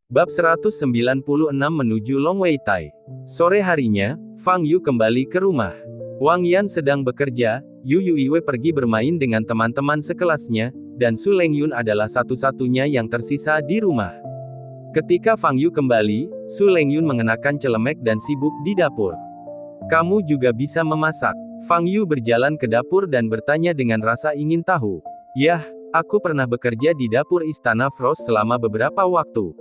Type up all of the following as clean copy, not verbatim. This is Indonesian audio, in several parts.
Bab 196 menuju Long Wei Tai. Sore harinya, Fang Yu kembali ke rumah. Wang Yan sedang bekerja, Yu Yuiwei pergi bermain dengan teman-teman sekelasnya, dan Su Lengyun adalah satu-satunya yang tersisa di rumah. Ketika Fang Yu kembali, Su Lengyun mengenakan celemek dan sibuk di dapur. "Kamu juga bisa memasak?" Fang Yu berjalan ke dapur dan bertanya dengan rasa ingin tahu. "Yah, aku pernah bekerja di dapur Istana Frost selama beberapa waktu."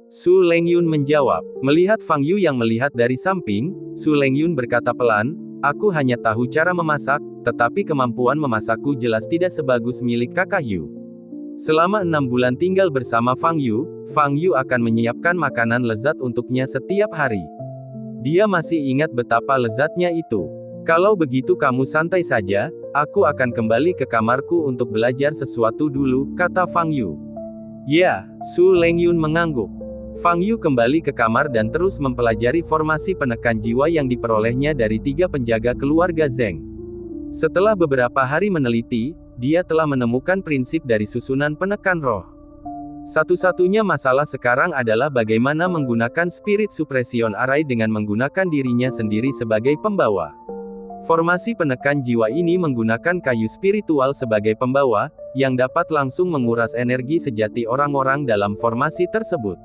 Su Lengyun menjawab. Melihat Fang Yu yang melihat dari samping, Su Lengyun berkata pelan, "Aku hanya tahu cara memasak, tetapi kemampuan memasakku jelas tidak sebagus milik kakak Yu." Selama 6 bulan tinggal bersama Fang Yu akan menyiapkan makanan lezat untuknya setiap hari. Dia masih ingat betapa lezatnya itu. "Kalau begitu kamu santai saja, aku akan kembali ke kamarku untuk belajar sesuatu dulu," kata Fang Yu. "Ya," Su Lengyun mengangguk. Fang Yu kembali ke kamar dan terus mempelajari formasi penekan jiwa yang diperolehnya dari 3 penjaga keluarga Zeng. Setelah beberapa hari meneliti, dia telah menemukan prinsip dari susunan penekan roh. Satu-satunya masalah sekarang adalah bagaimana menggunakan Spirit Suppression Array dengan menggunakan dirinya sendiri sebagai pembawa. Formasi penekan jiwa ini menggunakan kayu spiritual sebagai pembawa, yang dapat langsung menguras energi sejati orang-orang dalam formasi tersebut.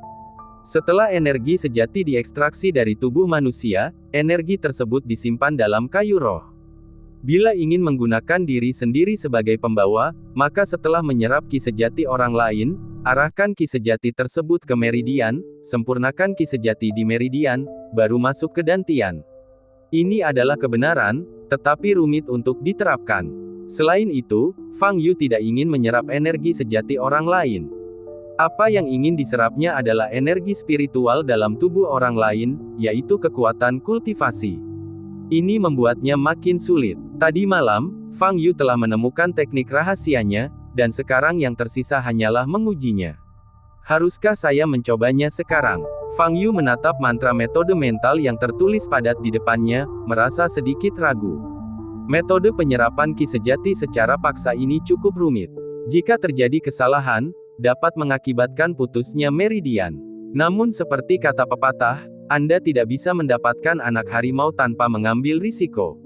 Setelah energi sejati diekstraksi dari tubuh manusia, energi tersebut disimpan dalam kayu roh. Bila ingin menggunakan diri sendiri sebagai pembawa, maka setelah menyerap ki sejati orang lain, arahkan ki sejati tersebut ke meridian, sempurnakan ki sejati di meridian, baru masuk ke dantian. Ini adalah kebenaran, tetapi rumit untuk diterapkan. Selain itu, Fang Yu tidak ingin menyerap energi sejati orang lain. Apa yang ingin diserapnya adalah energi spiritual dalam tubuh orang lain, yaitu kekuatan kultivasi. Ini membuatnya makin sulit. Tadi malam, Fang Yu telah menemukan teknik rahasianya, dan sekarang yang tersisa hanyalah mengujinya. "Haruskah saya mencobanya sekarang?" Fang Yu menatap mantra metode mental yang tertulis padat di depannya, merasa sedikit ragu. Metode penyerapan ki sejati secara paksa ini cukup rumit. Jika terjadi kesalahan, dapat mengakibatkan putusnya meridian. Namun seperti kata pepatah, Anda tidak bisa mendapatkan anak harimau tanpa mengambil risiko.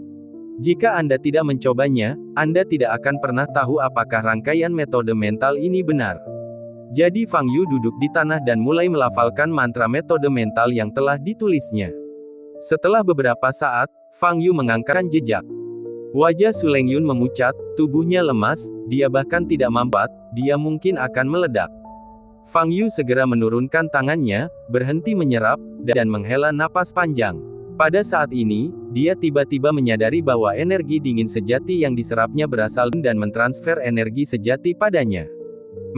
Jika Anda tidak mencobanya, Anda tidak akan pernah tahu apakah rangkaian metode mental ini benar. Jadi Fang Yu duduk di tanah dan mulai melafalkan mantra metode mental yang telah ditulisnya. Setelah beberapa saat, Fang Yu mengangkat jejak. Wajah Su Lengyun memucat, tubuhnya lemas, dia bahkan tidak mampat, dia mungkin akan meledak. Fang Yu segera menurunkan tangannya, berhenti menyerap, dan menghela napas panjang. Pada saat ini, dia tiba-tiba menyadari bahwa energi dingin sejati yang diserapnya berasal dan mentransfer energi sejati padanya.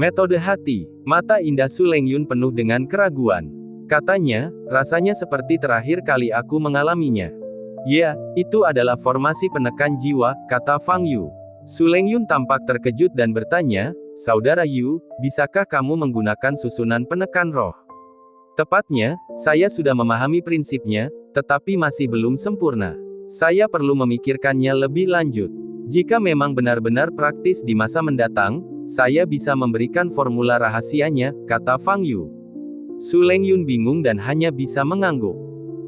Metode hati. Mata indah Su Lengyun penuh dengan keraguan. Katanya, rasanya seperti terakhir kali aku mengalaminya. "Ya, itu adalah formasi penekan jiwa," kata Fang Yu. Su Lengyun tampak terkejut dan bertanya, "Saudara Yu, bisakah kamu menggunakan susunan penekan roh?" "Tepatnya, saya sudah memahami prinsipnya, tetapi masih belum sempurna. Saya perlu memikirkannya lebih lanjut. Jika memang benar-benar praktis di masa mendatang, saya bisa memberikan formula rahasianya," kata Fang Yu. Su Lengyun bingung dan hanya bisa mengangguk.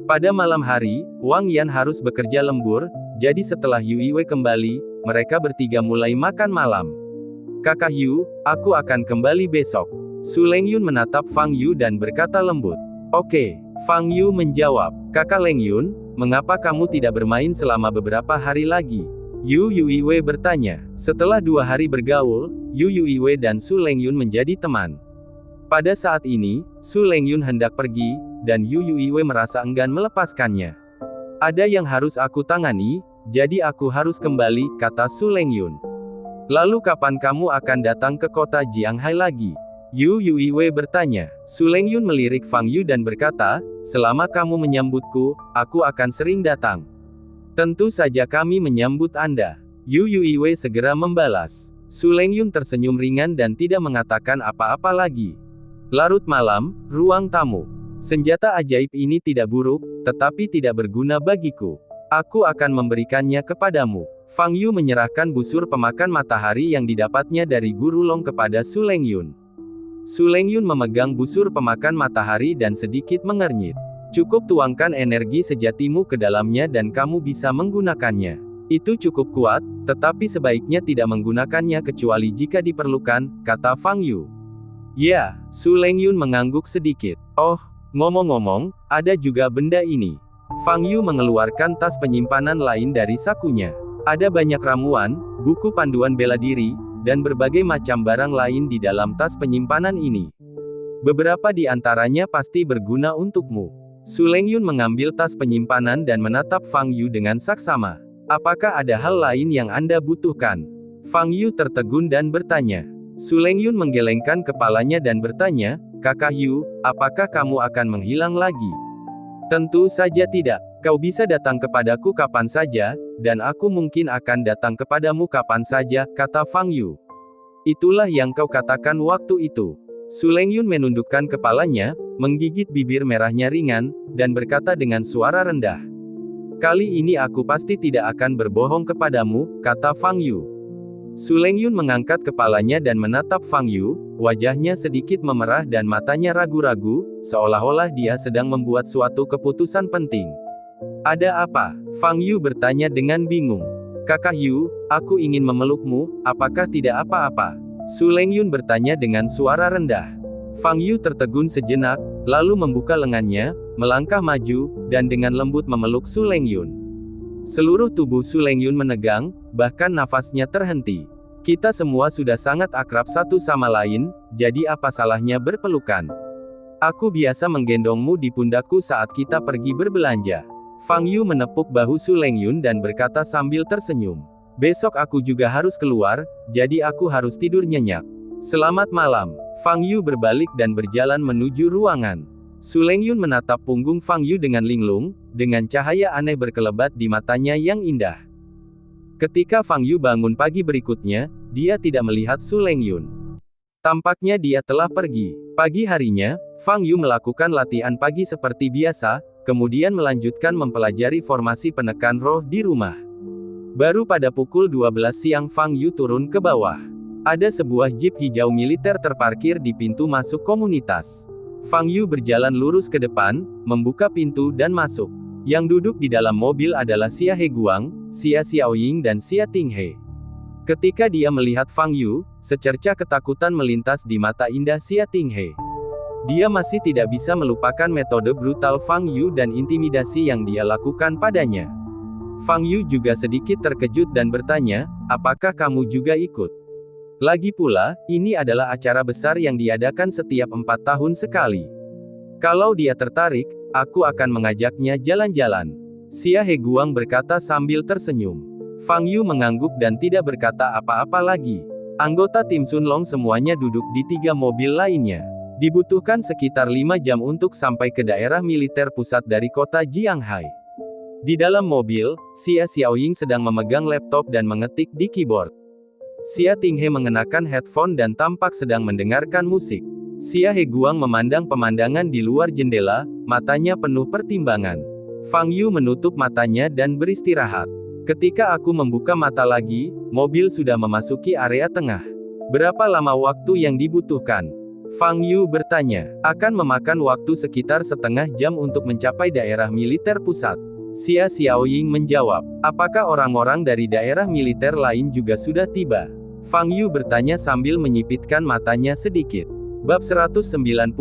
Pada malam hari, Wang Yan harus bekerja lembur, jadi setelah Yu Yuiwei kembali, mereka bertiga mulai makan malam. "Kakak Yu, aku akan kembali besok." Su Lengyun menatap Fang Yu dan berkata lembut. "Oke," Fang Yu menjawab. "Kakak Lengyun, mengapa kamu tidak bermain selama beberapa hari lagi?" Yu Yuiwei bertanya. Setelah 2 hari bergaul, Yu Yuiwei dan Su Lengyun menjadi teman. Pada saat ini, Su Lengyun hendak pergi, dan Yu Yuiwei merasa enggan melepaskannya. "Ada yang harus aku tangani, jadi aku harus kembali," kata Su Lengyun. "Lalu kapan kamu akan datang ke kota Jianghai lagi?" Yu Yuiwei bertanya. Su Lengyun melirik Fang Yu dan berkata, "Selama kamu menyambutku, aku akan sering datang." "Tentu saja kami menyambut Anda." Yu Yuiwei segera membalas. Su Lengyun tersenyum ringan dan tidak mengatakan apa-apa lagi. Larut malam, ruang tamu. "Senjata ajaib ini tidak buruk, tetapi tidak berguna bagiku. Aku akan memberikannya kepadamu." Fang Yu menyerahkan busur pemakan matahari yang didapatnya dari Guru Long kepada Su Lengyun. Su Lengyun memegang busur pemakan matahari dan sedikit mengernyit. Cukup tuangkan energi sejatimu ke dalamnya dan kamu bisa menggunakannya. Itu cukup kuat, tetapi sebaiknya tidak menggunakannya kecuali jika diperlukan, kata Fang Yu. Ya, Su Lengyun mengangguk sedikit. Oh, ngomong-ngomong, ada juga benda ini. Fang Yu mengeluarkan tas penyimpanan lain dari sakunya. Ada banyak ramuan, buku panduan bela diri, dan berbagai macam barang lain di dalam tas penyimpanan ini. Beberapa di antaranya pasti berguna untukmu. Su Lengyun mengambil tas penyimpanan dan menatap Fang Yu dengan saksama. Apakah ada hal lain yang Anda butuhkan? Fang Yu tertegun dan bertanya. Su Lengyun menggelengkan kepalanya dan bertanya, Kakak Yu, apakah kamu akan menghilang lagi? Tentu saja tidak. Kau bisa datang kepadaku kapan saja, dan aku mungkin akan datang kepadamu kapan saja, kata Fang Yu. Itulah yang kau katakan waktu itu. Su Lengyun menundukkan kepalanya, menggigit bibir merahnya ringan, dan berkata dengan suara rendah. Kali ini aku pasti tidak akan berbohong kepadamu, kata Fang Yu. Su Lengyun mengangkat kepalanya dan menatap Fang Yu, wajahnya sedikit memerah dan matanya ragu-ragu, seolah-olah dia sedang membuat suatu keputusan penting. Ada apa? Fang Yu bertanya dengan bingung. Kakak Yu, aku ingin memelukmu, apakah tidak apa-apa? Su Lengyun bertanya dengan suara rendah. Fang Yu tertegun sejenak, lalu membuka lengannya, melangkah maju, dan dengan lembut memeluk Su Lengyun. Seluruh tubuh Su Lengyun menegang, bahkan nafasnya terhenti. Kita semua sudah sangat akrab satu sama lain, jadi apa salahnya berpelukan? Aku biasa menggendongmu di pundakku saat kita pergi berbelanja. Fang Yu menepuk bahu Su Lengyun dan berkata sambil tersenyum. Besok aku juga harus keluar, jadi aku harus tidur nyenyak. Selamat malam. Fang Yu berbalik dan berjalan menuju ruangan. Su Lengyun menatap punggung Fang Yu dengan linglung, dengan cahaya aneh berkelebat di matanya yang indah. Ketika Fang Yu bangun pagi berikutnya, dia tidak melihat Su Lengyun. Tampaknya dia telah pergi. Pagi harinya, Fang Yu melakukan latihan pagi seperti biasa, kemudian melanjutkan mempelajari formasi penekan roh di rumah. Baru pada pukul 12 siang Fang Yu turun ke bawah. Ada sebuah jeep hijau militer terparkir di pintu masuk komunitas. Fang Yu berjalan lurus ke depan, membuka pintu dan masuk. Yang duduk di dalam mobil adalah Xia Heguang, Xia Xiaoying dan Xia Tinghe. Ketika dia melihat Fang Yu, secercah ketakutan melintas di mata indah Xia Tinghe. Dia masih tidak bisa melupakan metode brutal Fang Yu dan intimidasi yang dia lakukan padanya. Fang Yu juga sedikit terkejut dan bertanya, apakah kamu juga ikut? Lagi pula, ini adalah acara besar yang diadakan setiap 4 tahun sekali. Kalau dia tertarik, aku akan mengajaknya jalan-jalan. Xia Heguang berkata sambil tersenyum. Fang Yu mengangguk dan tidak berkata apa-apa lagi. Anggota tim Sun Long semuanya duduk di 3 mobil lainnya. Dibutuhkan sekitar 5 jam untuk sampai ke daerah militer pusat dari kota Jianghai. Di dalam mobil, Xia Xiaoying sedang memegang laptop dan mengetik di keyboard. Xia Tinghe mengenakan headphone dan tampak sedang mendengarkan musik. Xia Heguang memandang pemandangan di luar jendela, matanya penuh pertimbangan. Fang Yu menutup matanya dan beristirahat. Ketika aku membuka mata lagi, mobil sudah memasuki area tengah. Berapa lama waktu yang dibutuhkan? Fang Yu bertanya. Akan memakan waktu sekitar setengah jam untuk mencapai daerah militer pusat. Xia Xiaoying menjawab. Apakah orang-orang dari daerah militer lain juga sudah tiba? Fang Yu bertanya sambil menyipitkan matanya sedikit. Bab 197,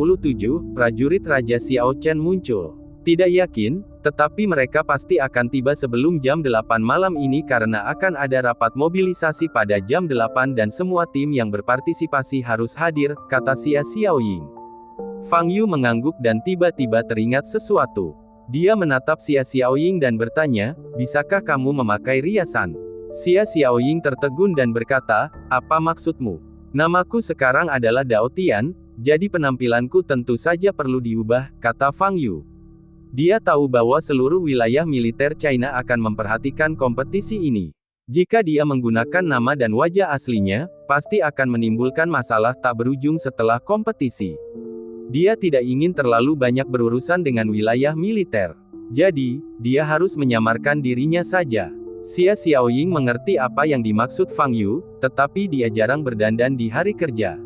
prajurit Raja Xiao Chen muncul. Tidak yakin, tetapi mereka pasti akan tiba sebelum jam 8 malam ini karena akan ada rapat mobilisasi pada jam 8 dan semua tim yang berpartisipasi harus hadir, kata Xia Xiaoying. Fang Yu mengangguk dan tiba-tiba teringat sesuatu. Dia menatap Xia Xiaoying dan bertanya, bisakah kamu memakai riasan? Xia Xiaoying tertegun dan berkata, apa maksudmu? Namaku sekarang adalah Dao Tian, jadi penampilanku tentu saja perlu diubah, kata Fang Yu. Dia tahu bahwa seluruh wilayah militer China akan memperhatikan kompetisi ini. Jika dia menggunakan nama dan wajah aslinya, pasti akan menimbulkan masalah tak berujung setelah kompetisi. Dia tidak ingin terlalu banyak berurusan dengan wilayah militer. Jadi, dia harus menyamarkan dirinya saja. Xia Xiaoying mengerti apa yang dimaksud Fang Yu, tetapi dia jarang berdandan di hari kerja.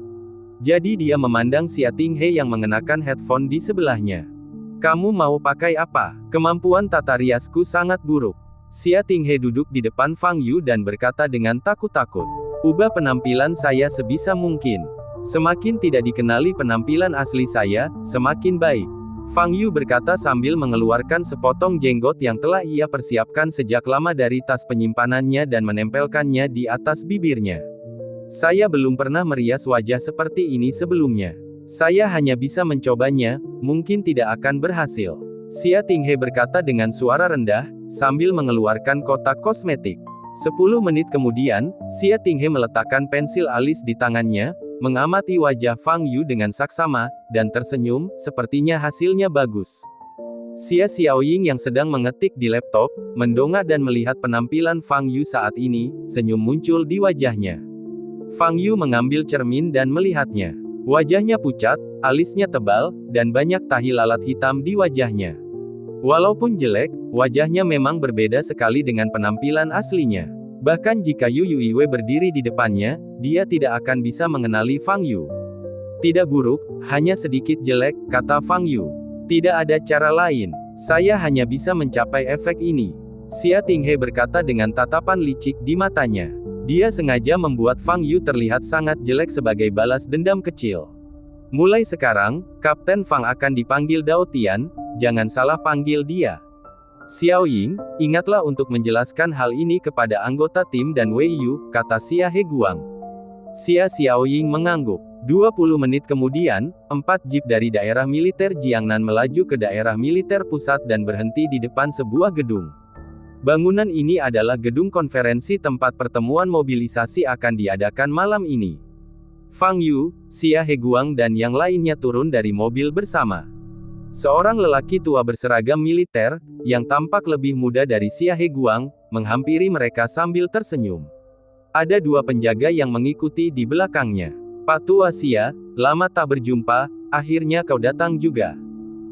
Jadi dia memandang Xia Tinghe yang mengenakan headphone di sebelahnya. Kamu mau pakai apa? Kemampuan tata riasku sangat buruk. Xia Tinghe duduk di depan Fang Yu dan berkata dengan takut-takut. Ubah penampilan saya sebisa mungkin. Semakin tidak dikenali penampilan asli saya, semakin baik. Fang Yu berkata sambil mengeluarkan sepotong jenggot yang telah ia persiapkan sejak lama dari tas penyimpanannya dan menempelkannya di atas bibirnya. Saya belum pernah merias wajah seperti ini sebelumnya. Saya hanya bisa mencobanya, mungkin tidak akan berhasil. Xia Tinghe berkata dengan suara rendah, sambil mengeluarkan kotak kosmetik. 10 menit kemudian, Xia Tinghe meletakkan pensil alis di tangannya, mengamati wajah Fang Yu dengan saksama, dan tersenyum, sepertinya hasilnya bagus. Xia Xiaoying yang sedang mengetik di laptop, mendongak dan melihat penampilan Fang Yu saat ini, senyum muncul di wajahnya. Fang Yu mengambil cermin dan melihatnya. Wajahnya pucat, alisnya tebal, dan banyak tahi lalat hitam di wajahnya. Walaupun jelek, wajahnya memang berbeda sekali dengan penampilan aslinya. Bahkan jika Yu Yuiwei berdiri di depannya, dia tidak akan bisa mengenali Fang Yu. Tidak buruk, hanya sedikit jelek, kata Fang Yu. Tidak ada cara lain. Saya hanya bisa mencapai efek ini. Xia Tinghe berkata dengan tatapan licik di matanya. Dia sengaja membuat Fang Yu terlihat sangat jelek sebagai balas dendam kecil. Mulai sekarang, Kapten Fang akan dipanggil Dao Tian, jangan salah panggil dia. Xiaoying, ingatlah untuk menjelaskan hal ini kepada anggota tim dan Wei Yu, kata Xia Heguang. Xia Xiaoying mengangguk. 20 menit kemudian, 4 jeep dari daerah militer Jiangnan melaju ke daerah militer pusat dan berhenti di depan sebuah gedung. Bangunan ini adalah gedung konferensi tempat pertemuan mobilisasi akan diadakan malam ini. Fang Yu, Xia Heguang dan yang lainnya turun dari mobil bersama. Seorang lelaki tua berseragam militer, yang tampak lebih muda dari Xia Heguang, menghampiri mereka sambil tersenyum. Ada 2 penjaga yang mengikuti di belakangnya. Pak Tua Xia, lama tak berjumpa, akhirnya kau datang juga.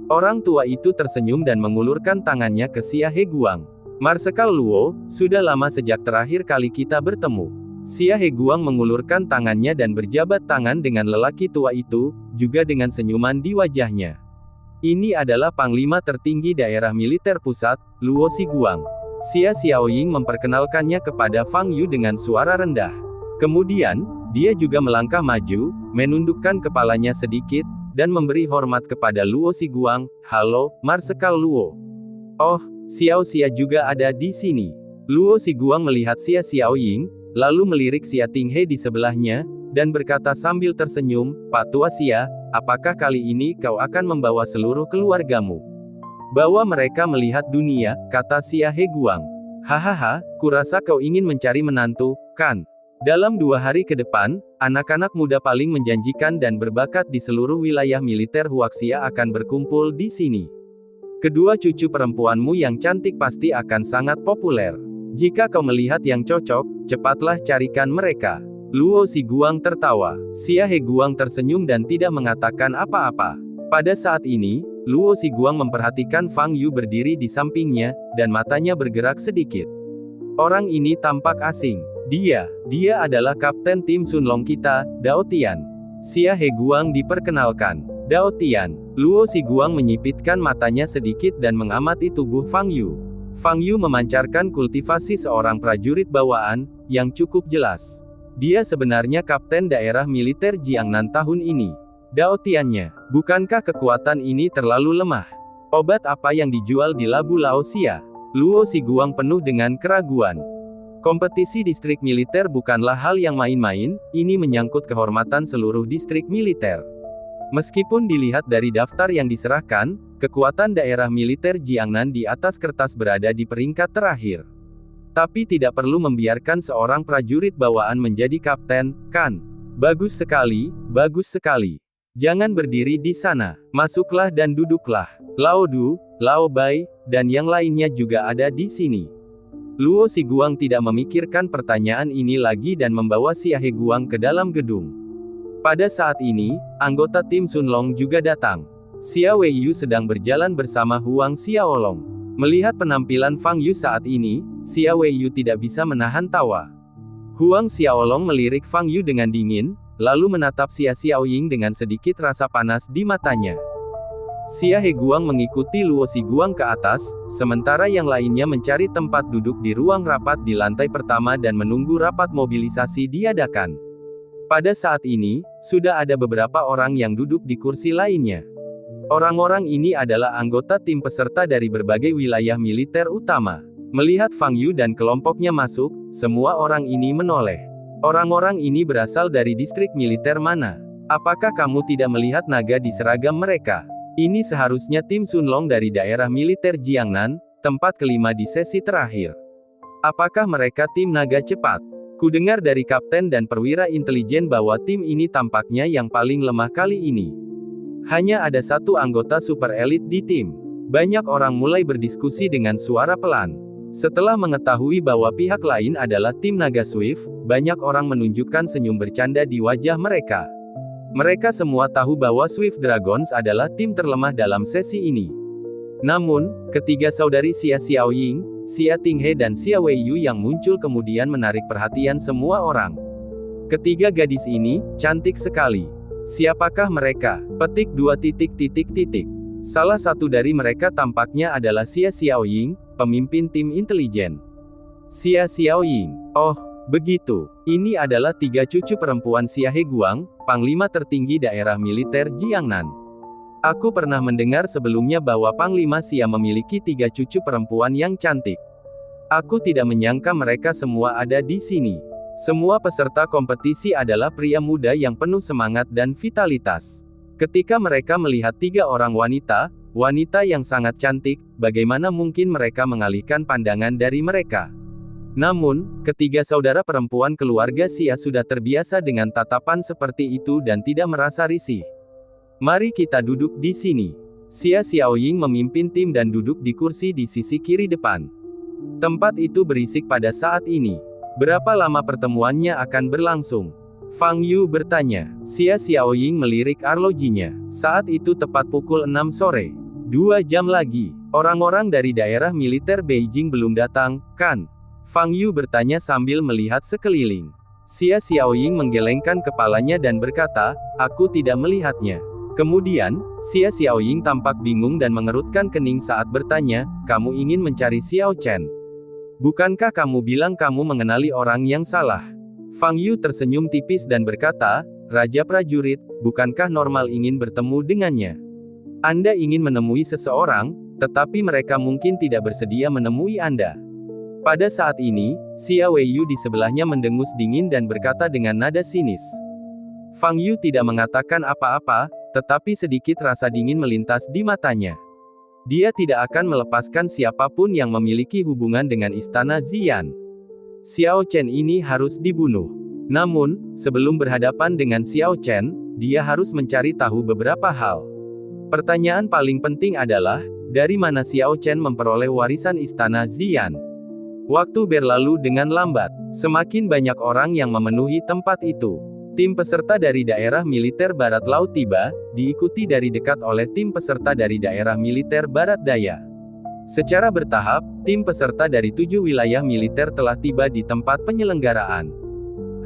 Orang tua itu tersenyum dan mengulurkan tangannya ke Xia Heguang. Marsekal Luo, sudah lama sejak terakhir kali kita bertemu. Xia Heguang mengulurkan tangannya dan berjabat tangan dengan lelaki tua itu, juga dengan senyuman di wajahnya. Ini adalah Panglima tertinggi daerah militer pusat, Luo Xiguang. Xia Xiaoying memperkenalkannya kepada Fang Yu dengan suara rendah. Kemudian, dia juga melangkah maju, menundukkan kepalanya sedikit, dan memberi hormat kepada Luo Xiguang. Halo, Marsekal Luo. Oh, Xiao Xia juga ada di sini. Luo Xiguang melihat Xia Xiaoying, lalu melirik Xia Tinghe di sebelahnya, dan berkata sambil tersenyum, Pak Tua Xia, apakah kali ini kau akan membawa seluruh keluargamu? Bawa mereka melihat dunia, kata Xia Heguang. Hahaha, kurasa kau ingin mencari menantu, kan? Dalam 2 hari ke depan, anak-anak muda paling menjanjikan dan berbakat di seluruh wilayah militer Huaxia akan berkumpul di sini. Kedua cucu perempuanmu yang cantik pasti akan sangat populer. Jika kau melihat yang cocok, cepatlah carikan mereka. Luo Xiguang tertawa. Xia Heguang tersenyum dan tidak mengatakan apa-apa. Pada saat ini, Luo Xiguang memperhatikan Fang Yu berdiri di sampingnya, dan matanya bergerak sedikit. Orang ini tampak asing. Dia adalah kapten tim Sunlong kita, Dao Tian. Xia Heguang diperkenalkan. Dao Tian. Luo Xiguang menyipitkan matanya sedikit dan mengamati tubuh Fang Yu. Fang Yu memancarkan kultivasi seorang prajurit bawaan, yang cukup jelas. Dia sebenarnya kapten daerah militer Jiangnan tahun ini. Dao Tiannya, bukankah kekuatan ini terlalu lemah? Obat apa yang dijual di Labu Lao Xia? Luo Xiguang penuh dengan keraguan. Kompetisi distrik militer bukanlah hal yang main-main, ini menyangkut kehormatan seluruh distrik militer. Meskipun dilihat dari daftar yang diserahkan, kekuatan daerah militer Jiangnan di atas kertas berada di peringkat terakhir. Tapi tidak perlu membiarkan seorang prajurit bawaan menjadi kapten, kan? Bagus sekali, bagus sekali. Jangan berdiri di sana. Masuklah dan duduklah. Lao Du, Lao Bai, dan yang lainnya juga ada di sini. Luo Xiguang tidak memikirkan pertanyaan ini lagi dan membawa Xia Heguang ke dalam gedung. Pada saat ini, anggota tim Sunlong juga datang. Xia Weiyu sedang berjalan bersama Huang Xiaolong. Melihat penampilan Fang Yu saat ini, Xia Weiyu tidak bisa menahan tawa. Huang Xiaolong melirik Fang Yu dengan dingin, lalu menatap Xia Xiaoying dengan sedikit rasa panas di matanya. Xia Heguang mengikuti Luo Xiguang ke atas, sementara yang lainnya mencari tempat duduk di ruang rapat di lantai pertama dan menunggu rapat mobilisasi diadakan. Pada saat ini, sudah ada beberapa orang yang duduk di kursi lainnya. Orang-orang ini adalah anggota tim peserta dari berbagai wilayah militer utama. Melihat Fang Yu dan kelompoknya masuk, semua orang ini menoleh. Orang-orang ini berasal dari distrik militer mana? Apakah kamu tidak melihat naga di seragam mereka? Ini seharusnya tim Sunlong dari daerah militer Jiangnan, tempat kelima di sesi terakhir. Apakah mereka tim naga cepat? Kudengar dari kapten dan perwira intelijen bahwa tim ini tampaknya yang paling lemah kali ini. Hanya ada satu anggota super elit di tim. Banyak orang mulai berdiskusi dengan suara pelan. Setelah mengetahui bahwa pihak lain adalah tim Naga Swift, banyak orang menunjukkan senyum bercanda di wajah mereka. Mereka semua tahu bahwa Swift Dragons adalah tim terlemah dalam sesi ini. Namun, ketiga saudari Xia Xiaoying, Xia Tinghe dan Xia Weiyu yang muncul kemudian menarik perhatian semua orang. Ketiga gadis ini, cantik sekali. Siapakah mereka? Petik 2. Salah satu dari mereka tampaknya adalah Xia Xiaoying, pemimpin tim intelijen. Xia Xiaoying. Oh, begitu. Ini adalah 3 cucu perempuan Xia Heguang, panglima tertinggi daerah militer Jiangnan. Aku pernah mendengar sebelumnya bahwa Panglima Xia memiliki 3 cucu perempuan yang cantik. Aku tidak menyangka mereka semua ada di sini. Semua peserta kompetisi adalah pria muda yang penuh semangat dan vitalitas. Ketika mereka melihat 3 orang wanita yang sangat cantik, bagaimana mungkin mereka mengalihkan pandangan dari mereka? Namun, ketiga saudara perempuan keluarga Xia sudah terbiasa dengan tatapan seperti itu dan tidak merasa risih. Mari kita duduk di sini. Xia Xiaoying memimpin tim dan duduk di kursi di sisi kiri depan. Tempat itu berisik pada saat ini. Berapa lama pertemuannya akan berlangsung? Fang Yu bertanya. Xia Xiaoying melirik arlojinya. Saat itu tepat pukul 6 sore. 2 jam lagi. Orang-orang dari daerah militer Beijing belum datang, kan? Fang Yu bertanya sambil melihat sekeliling. Xia Xiaoying menggelengkan kepalanya dan berkata, aku tidak melihatnya. Kemudian, Xia Xiaoying tampak bingung dan mengerutkan kening saat bertanya, kamu ingin mencari Xiao Chen? Bukankah kamu bilang kamu mengenali orang yang salah? Fang Yu tersenyum tipis dan berkata, Raja Prajurit, bukankah normal ingin bertemu dengannya? Anda ingin menemui seseorang, tetapi mereka mungkin tidak bersedia menemui Anda. Pada saat ini, Xia Weiyu di sebelahnya mendengus dingin dan berkata dengan nada sinis. Fang Yu tidak mengatakan apa-apa, tetapi sedikit rasa dingin melintas di matanya. Dia tidak akan melepaskan siapapun yang memiliki hubungan dengan istana Xian. Xiao Chen ini harus dibunuh. Namun, sebelum berhadapan dengan Xiao Chen, dia harus mencari tahu beberapa hal. Pertanyaan paling penting adalah, dari mana Xiao Chen memperoleh warisan istana Xian? Waktu berlalu dengan lambat. Semakin banyak orang yang memenuhi tempat itu. Tim peserta dari daerah militer Barat Laut tiba, diikuti dari dekat oleh tim peserta dari daerah militer Barat Daya. Secara bertahap, tim peserta dari 7 wilayah militer telah tiba di tempat penyelenggaraan.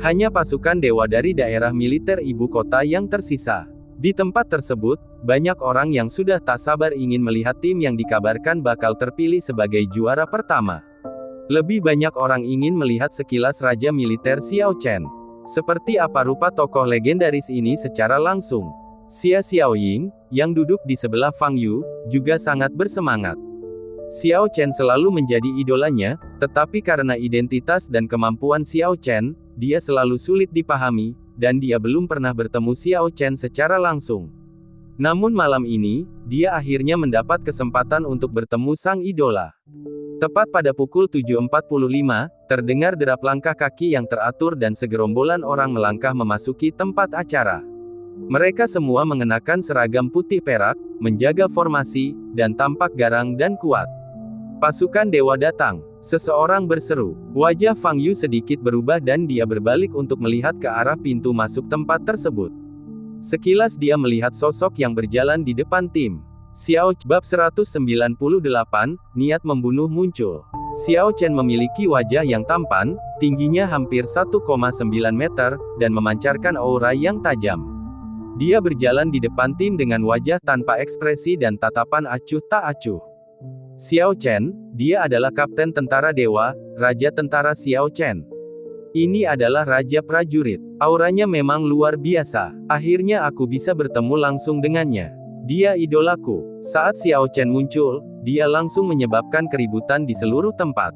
Hanya pasukan dewa dari daerah militer ibu kota yang tersisa. Di tempat tersebut, banyak orang yang sudah tak sabar ingin melihat tim yang dikabarkan bakal terpilih sebagai juara pertama. Lebih banyak orang ingin melihat sekilas Raja Militer Xiao Chen. Seperti apa rupa tokoh legendaris ini secara langsung. Xia Xiaoying, yang duduk di sebelah Fang Yu, juga sangat bersemangat. Xiao Chen selalu menjadi idolanya, tetapi karena identitas dan kemampuan Xiao Chen, dia selalu sulit dipahami, dan dia belum pernah bertemu Xiao Chen secara langsung. Namun malam ini, dia akhirnya mendapat kesempatan untuk bertemu sang idola. Tepat pada pukul 7.45, terdengar derap langkah kaki yang teratur dan segerombolan orang melangkah memasuki tempat acara. Mereka semua mengenakan seragam putih perak, menjaga formasi, dan tampak garang dan kuat. Pasukan dewa datang. Seseorang berseru. Wajah Fang Yu sedikit berubah dan dia berbalik untuk melihat ke arah pintu masuk tempat tersebut. Sekilas dia melihat sosok yang berjalan di depan tim. Bab 198, niat membunuh muncul. Xiao Chen memiliki wajah yang tampan, tingginya hampir 1,9 meter, dan memancarkan aura yang tajam. Dia berjalan di depan tim dengan wajah tanpa ekspresi dan tatapan acuh tak acuh. Xiao Chen, dia adalah Kapten Tentara Dewa, Raja Tentara Xiao Chen. Ini adalah Raja Prajurit. Auranya memang luar biasa. Akhirnya aku bisa bertemu langsung dengannya. Dia idolaku. Saat Xiao Chen muncul, dia langsung menyebabkan keributan di seluruh tempat.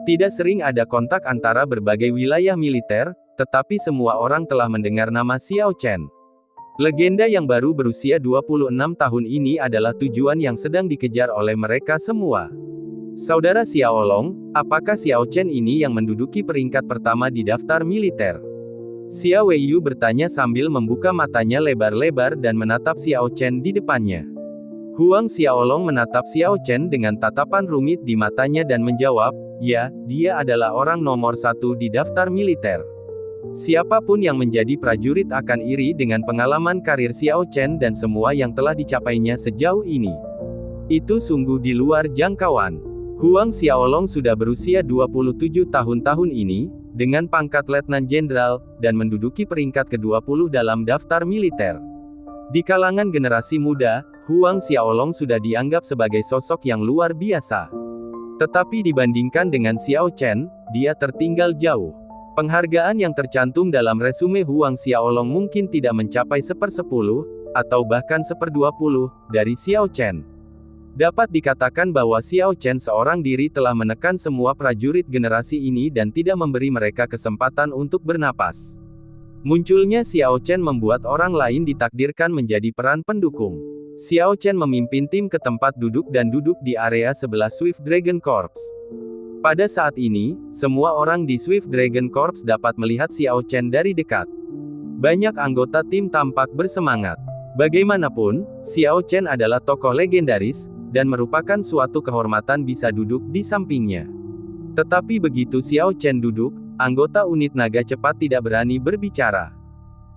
Tidak sering ada kontak antara berbagai wilayah militer, tetapi semua orang telah mendengar nama Xiao Chen. Legenda yang baru berusia 26 tahun ini adalah tujuan yang sedang dikejar oleh mereka semua. Saudara Xiaolong, apakah Xiao Chen ini yang menduduki peringkat pertama di daftar militer? Xia Weiyu bertanya sambil membuka matanya lebar-lebar dan menatap Xiao Chen di depannya. Huang Xiaolong menatap Xiao Chen dengan tatapan rumit di matanya dan menjawab, ya, dia adalah orang nomor 1 di daftar militer. Siapapun yang menjadi prajurit akan iri dengan pengalaman karir Xiao Chen dan semua yang telah dicapainya sejauh ini. Itu sungguh di luar jangkauan. Huang Xiaolong sudah berusia 27 tahun ini, dengan pangkat Letnan Jenderal, dan menduduki peringkat ke-20 dalam daftar militer. Di kalangan generasi muda, Huang Xiaolong sudah dianggap sebagai sosok yang luar biasa. Tetapi dibandingkan dengan Xiao Chen, dia tertinggal jauh. Penghargaan yang tercantum dalam resume Huang Xiaolong mungkin tidak mencapai 1/10, atau bahkan 1/20, dari Xiao Chen. Dapat dikatakan bahwa Xiao Chen seorang diri telah menekan semua prajurit generasi ini dan tidak memberi mereka kesempatan untuk bernapas. Munculnya Xiao Chen membuat orang lain ditakdirkan menjadi peran pendukung. Xiao Chen memimpin tim ke tempat duduk dan duduk di area sebelah Swift Dragon Corps. Pada saat ini, semua orang di Swift Dragon Corps dapat melihat Xiao Chen dari dekat. Banyak anggota tim tampak bersemangat. Bagaimanapun, Xiao Chen adalah tokoh legendaris, dan merupakan suatu kehormatan bisa duduk di sampingnya. Tetapi begitu Xiao Chen duduk, anggota unit naga cepat tidak berani berbicara.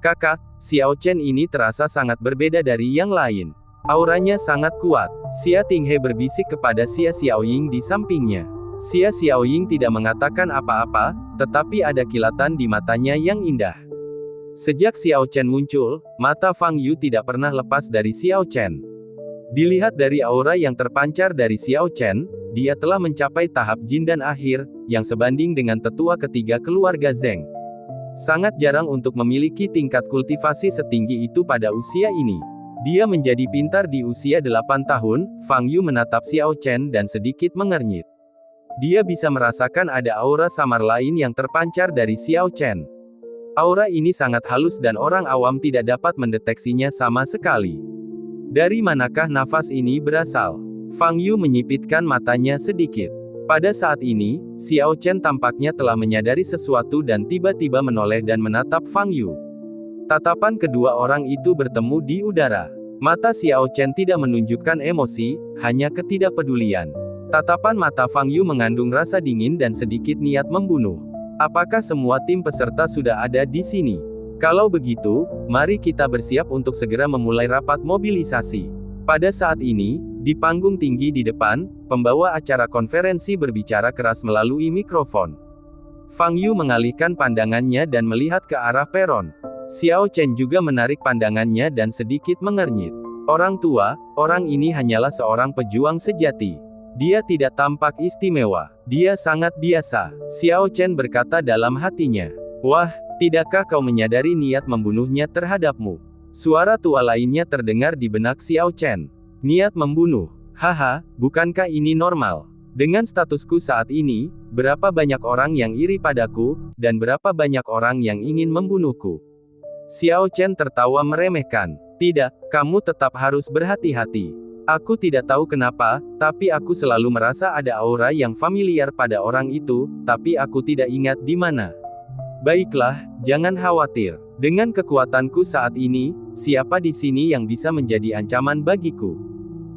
Kakak, Xiao Chen ini terasa sangat berbeda dari yang lain. Auranya sangat kuat. Xia Tinghe berbisik kepada Xia Xiaoying di sampingnya. Xia Xiaoying tidak mengatakan apa-apa, tetapi ada kilatan di matanya yang indah. Sejak Xiao Chen muncul, mata Fang Yu tidak pernah lepas dari Xiao Chen. Dilihat dari aura yang terpancar dari Xiao Chen, dia telah mencapai tahap jin dan akhir, yang sebanding dengan tetua ketiga keluarga Zheng. Sangat jarang untuk memiliki tingkat kultivasi setinggi itu pada usia ini. Dia menjadi pintar di usia 8 tahun, Fang Yu menatap Xiao Chen dan sedikit mengernyit. Dia bisa merasakan ada aura samar lain yang terpancar dari Xiao Chen. Aura ini sangat halus dan orang awam tidak dapat mendeteksinya sama sekali. Dari manakah nafas ini berasal? Fang Yu menyipitkan matanya sedikit. Pada saat ini, Xiao Chen tampaknya telah menyadari sesuatu dan tiba-tiba menoleh dan menatap Fang Yu. Tatapan kedua orang itu bertemu di udara. Mata Xiao Chen tidak menunjukkan emosi, hanya ketidakpedulian. Tatapan mata Fang Yu mengandung rasa dingin dan sedikit niat membunuh. Apakah semua tim peserta sudah ada di sini? Kalau begitu, mari kita bersiap untuk segera memulai rapat mobilisasi. Pada saat ini, di panggung tinggi di depan, pembawa acara konferensi berbicara keras melalui mikrofon. Fang Yu mengalihkan pandangannya dan melihat ke arah peron. Xiao Chen juga menarik pandangannya dan sedikit mengernyit. Orang tua, orang ini hanyalah seorang pejuang sejati. Dia tidak tampak istimewa. Dia sangat biasa. Xiao Chen berkata dalam hatinya. Wah, tidakkah kau menyadari niat membunuhnya terhadapmu? Suara tua lainnya terdengar di benak Xiao Chen. Niat membunuh. Haha, bukankah ini normal? Dengan statusku saat ini, berapa banyak orang yang iri padaku, dan berapa banyak orang yang ingin membunuhku? Xiao Chen tertawa meremehkan. Tidak, kamu tetap harus berhati-hati. Aku tidak tahu kenapa, tapi aku selalu merasa ada aura yang familiar pada orang itu, tapi aku tidak ingat di mana. Baiklah, jangan khawatir. Dengan kekuatanku saat ini, siapa di sini yang bisa menjadi ancaman bagiku?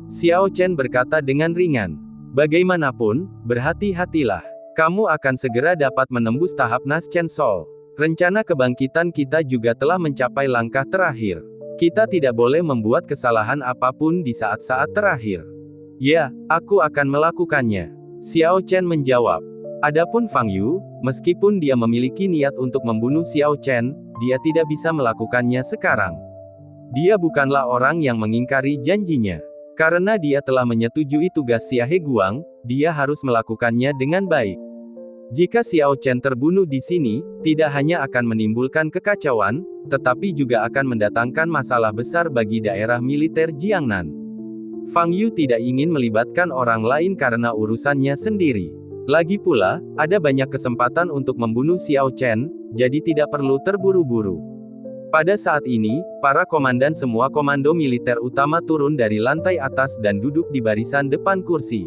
Xiao Chen berkata dengan ringan. Bagaimanapun, berhati-hatilah. Kamu akan segera dapat menembus tahap Naschen Soul. Rencana kebangkitan kita juga telah mencapai langkah terakhir. Kita tidak boleh membuat kesalahan apapun di saat-saat terakhir. Ya, aku akan melakukannya. Xiao Chen menjawab. Adapun Fang Yu, meskipun dia memiliki niat untuk membunuh Xiao Chen, dia tidak bisa melakukannya sekarang. Dia bukanlah orang yang mengingkari janjinya. Karena dia telah menyetujui tugas Xia He Guang, dia harus melakukannya dengan baik. Jika Xiao Chen terbunuh di sini, tidak hanya akan menimbulkan kekacauan, tetapi juga akan mendatangkan masalah besar bagi daerah militer Jiangnan. Fang Yu tidak ingin melibatkan orang lain karena urusannya sendiri. Lagi pula, ada banyak kesempatan untuk membunuh Xiao Chen, jadi tidak perlu terburu-buru. Pada saat ini, para komandan semua komando militer utama turun dari lantai atas dan duduk di barisan depan kursi.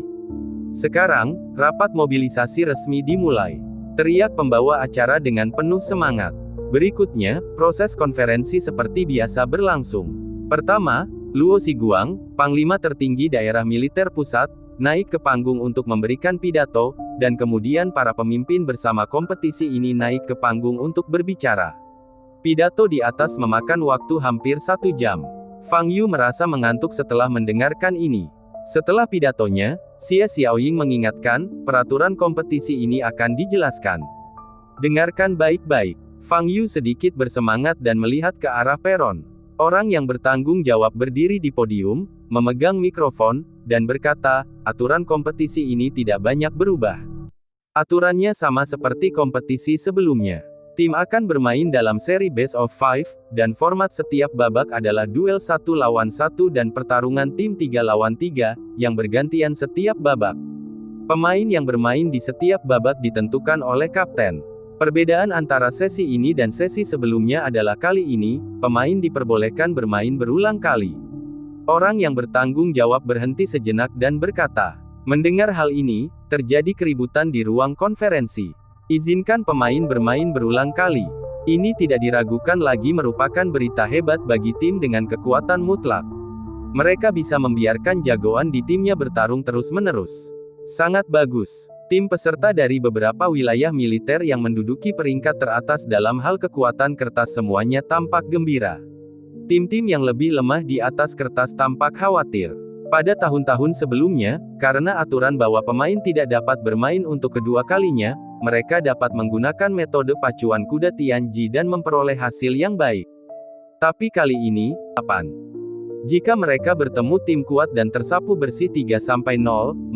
Sekarang, rapat mobilisasi resmi dimulai. Teriak pembawa acara dengan penuh semangat. Berikutnya, proses konferensi seperti biasa berlangsung. Pertama, Luo Xiguang, Panglima tertinggi daerah militer pusat, naik ke panggung untuk memberikan pidato, dan kemudian para pemimpin bersama kompetisi ini naik ke panggung untuk berbicara. Pidato di atas memakan waktu hampir 1 jam. Fang Yu merasa mengantuk setelah mendengarkan ini. Setelah pidatonya, Xie Xiaoying mengingatkan, peraturan kompetisi ini akan dijelaskan. Dengarkan baik-baik. Fang Yu sedikit bersemangat dan melihat ke arah peron. Orang yang bertanggung jawab berdiri di podium, memegang mikrofon, dan berkata, aturan kompetisi ini tidak banyak berubah. Aturannya sama seperti kompetisi sebelumnya. Tim akan bermain dalam seri best of 5, dan format setiap babak adalah duel 1 lawan 1 dan pertarungan tim 3 lawan 3, yang bergantian setiap babak. Pemain yang bermain di setiap babak ditentukan oleh kapten. Perbedaan antara sesi ini dan sesi sebelumnya adalah kali ini, pemain diperbolehkan bermain berulang kali. Orang yang bertanggung jawab berhenti sejenak dan berkata, mendengar hal ini, terjadi keributan di ruang konferensi. Izinkan pemain bermain berulang kali. Ini tidak diragukan lagi merupakan berita hebat bagi tim dengan kekuatan mutlak. Mereka bisa membiarkan jagoan di timnya bertarung terus-menerus. Sangat bagus. Tim peserta dari beberapa wilayah militer yang menduduki peringkat teratas dalam hal kekuatan kertas semuanya tampak gembira. Tim-tim yang lebih lemah di atas kertas tampak khawatir. Pada tahun-tahun sebelumnya, karena aturan bahwa pemain tidak dapat bermain untuk kedua kalinya, mereka dapat menggunakan metode pacuan kuda Tianji dan memperoleh hasil yang baik. Tapi kali ini, jika mereka bertemu tim kuat dan tersapu bersih 3-0,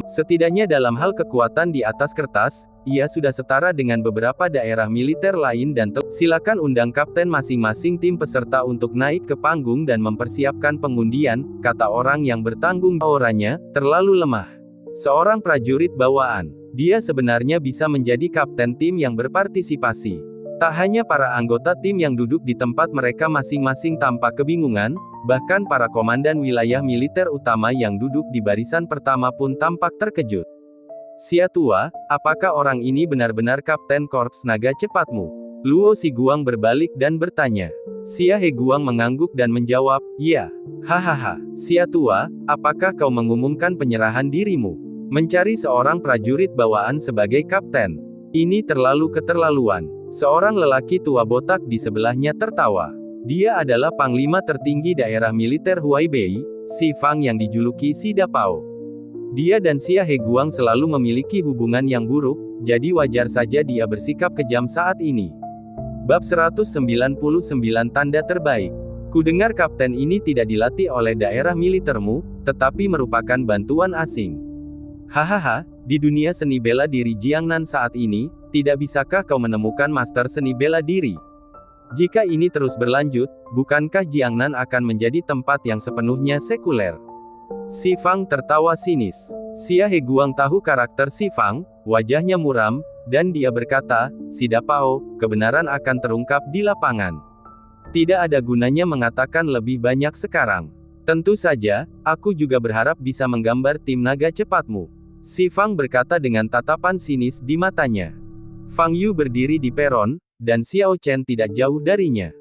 setidaknya dalam hal kekuatan di atas kertas, ia sudah setara dengan beberapa daerah militer lain dan silakan undang kapten masing-masing tim peserta untuk naik ke panggung dan mempersiapkan pengundian, kata orang yang bertanggung auranya, terlalu lemah. Seorang prajurit bawaan. Dia sebenarnya bisa menjadi kapten tim yang berpartisipasi. Tak hanya para anggota tim yang duduk di tempat mereka masing-masing tampak kebingungan, bahkan para komandan wilayah militer utama yang duduk di barisan pertama pun tampak terkejut. Xia Tua, apakah orang ini benar-benar kapten korps naga cepatmu? Luo Xiguang berbalik dan bertanya. Xia He Guang mengangguk dan menjawab, ya. Hahaha. Xia Tua, apakah kau mengumumkan penyerahan dirimu? Mencari seorang prajurit bawaan sebagai kapten. Ini terlalu keterlaluan. Seorang lelaki tua botak di sebelahnya tertawa. Dia adalah panglima tertinggi daerah militer Huaibei, Si Fang yang dijuluki Si Dapao. Dia dan Xia He Guang selalu memiliki hubungan yang buruk, jadi wajar saja dia bersikap kejam saat ini. Bab 199 Tanda Terbaik. Kudengar kapten ini tidak dilatih oleh daerah militermu, tetapi merupakan bantuan asing. Hahaha, di dunia seni bela diri Jiangnan saat ini, tidak bisakah kau menemukan master seni bela diri? Jika ini terus berlanjut, bukankah Jiangnan akan menjadi tempat yang sepenuhnya sekuler? Si Fang tertawa sinis. Xia He Guang tahu karakter Si Fang, wajahnya muram, dan dia berkata, Si Dapao, kebenaran akan terungkap di lapangan. Tidak ada gunanya mengatakan lebih banyak sekarang. Tentu saja, aku juga berharap bisa menggambar tim naga cepatmu. Si Fang berkata dengan tatapan sinis di matanya. Fang Yu berdiri di peron, dan Xiao Chen tidak jauh darinya.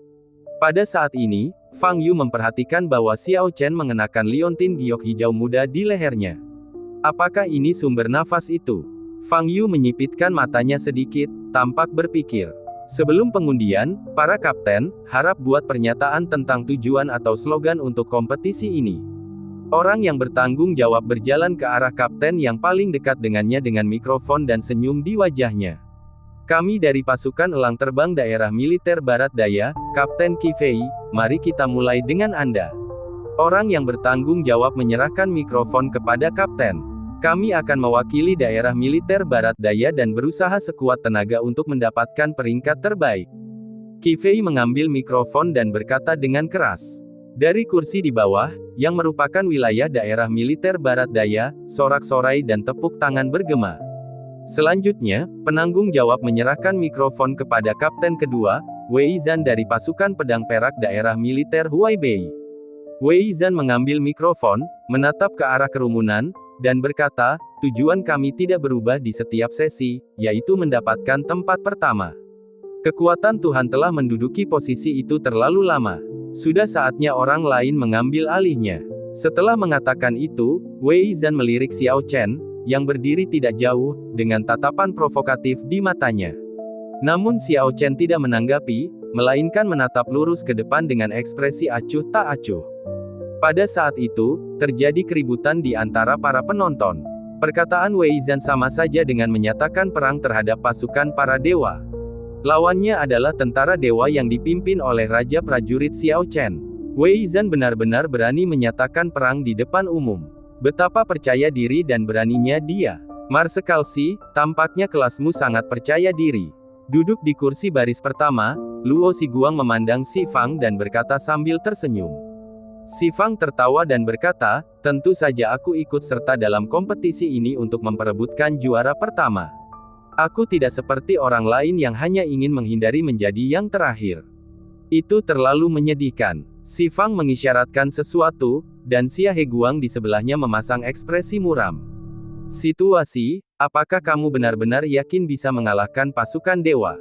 Pada saat ini, Fang Yu memperhatikan bahwa Xiao Chen mengenakan liontin giok hijau muda di lehernya. Apakah ini sumber nafas itu? Fang Yu menyipitkan matanya sedikit, tampak berpikir. Sebelum pengundian, para kapten harap buat pernyataan tentang tujuan atau slogan untuk kompetisi ini. Orang yang bertanggung jawab berjalan ke arah kapten yang paling dekat dengannya dengan mikrofon dan senyum di wajahnya. Kami dari pasukan elang terbang daerah militer Barat Daya, Kapten Kifei, mari kita mulai dengan Anda. Orang yang bertanggung jawab menyerahkan mikrofon kepada kapten. Kami akan mewakili daerah militer Barat Daya dan berusaha sekuat tenaga untuk mendapatkan peringkat terbaik. Kifei mengambil mikrofon dan berkata dengan keras. Dari kursi di bawah, yang merupakan wilayah daerah militer Barat Daya, sorak-sorai dan tepuk tangan bergema. Selanjutnya, penanggung jawab menyerahkan mikrofon kepada kapten kedua, Wei Zhan dari pasukan pedang perak daerah militer Huaibei. Wei Zhan mengambil mikrofon, menatap ke arah kerumunan, dan berkata, tujuan kami tidak berubah di setiap sesi, yaitu mendapatkan tempat pertama. Kekuatan Tuhan telah menduduki posisi itu terlalu lama. Sudah saatnya orang lain mengambil alihnya. Setelah mengatakan itu, Wei Zhan melirik Xiao Chen, yang berdiri tidak jauh, dengan tatapan provokatif di matanya. Namun Xiao Chen tidak menanggapi, melainkan menatap lurus ke depan dengan ekspresi acuh tak acuh. Pada saat itu, terjadi keributan di antara para penonton. Perkataan Wei Zhan sama saja dengan menyatakan perang terhadap pasukan para dewa. Lawannya adalah tentara dewa yang dipimpin oleh Raja Prajurit Xiao Chen. Wei Zhan benar-benar berani menyatakan perang di depan umum. Betapa percaya diri dan beraninya dia. Marsekal Xi, tampaknya kelasmu sangat percaya diri. Duduk di kursi baris pertama, Luo Xiguang memandang Xi Fang dan berkata sambil tersenyum. Xi Fang tertawa dan berkata, tentu saja aku ikut serta dalam kompetisi ini untuk memperebutkan juara pertama. Aku tidak seperti orang lain yang hanya ingin menghindari menjadi yang terakhir. Itu terlalu menyedihkan. Xi Fang mengisyaratkan sesuatu, dan Xia Heguang di sebelahnya memasang ekspresi muram. Situasi, apakah kamu benar-benar yakin bisa mengalahkan pasukan dewa?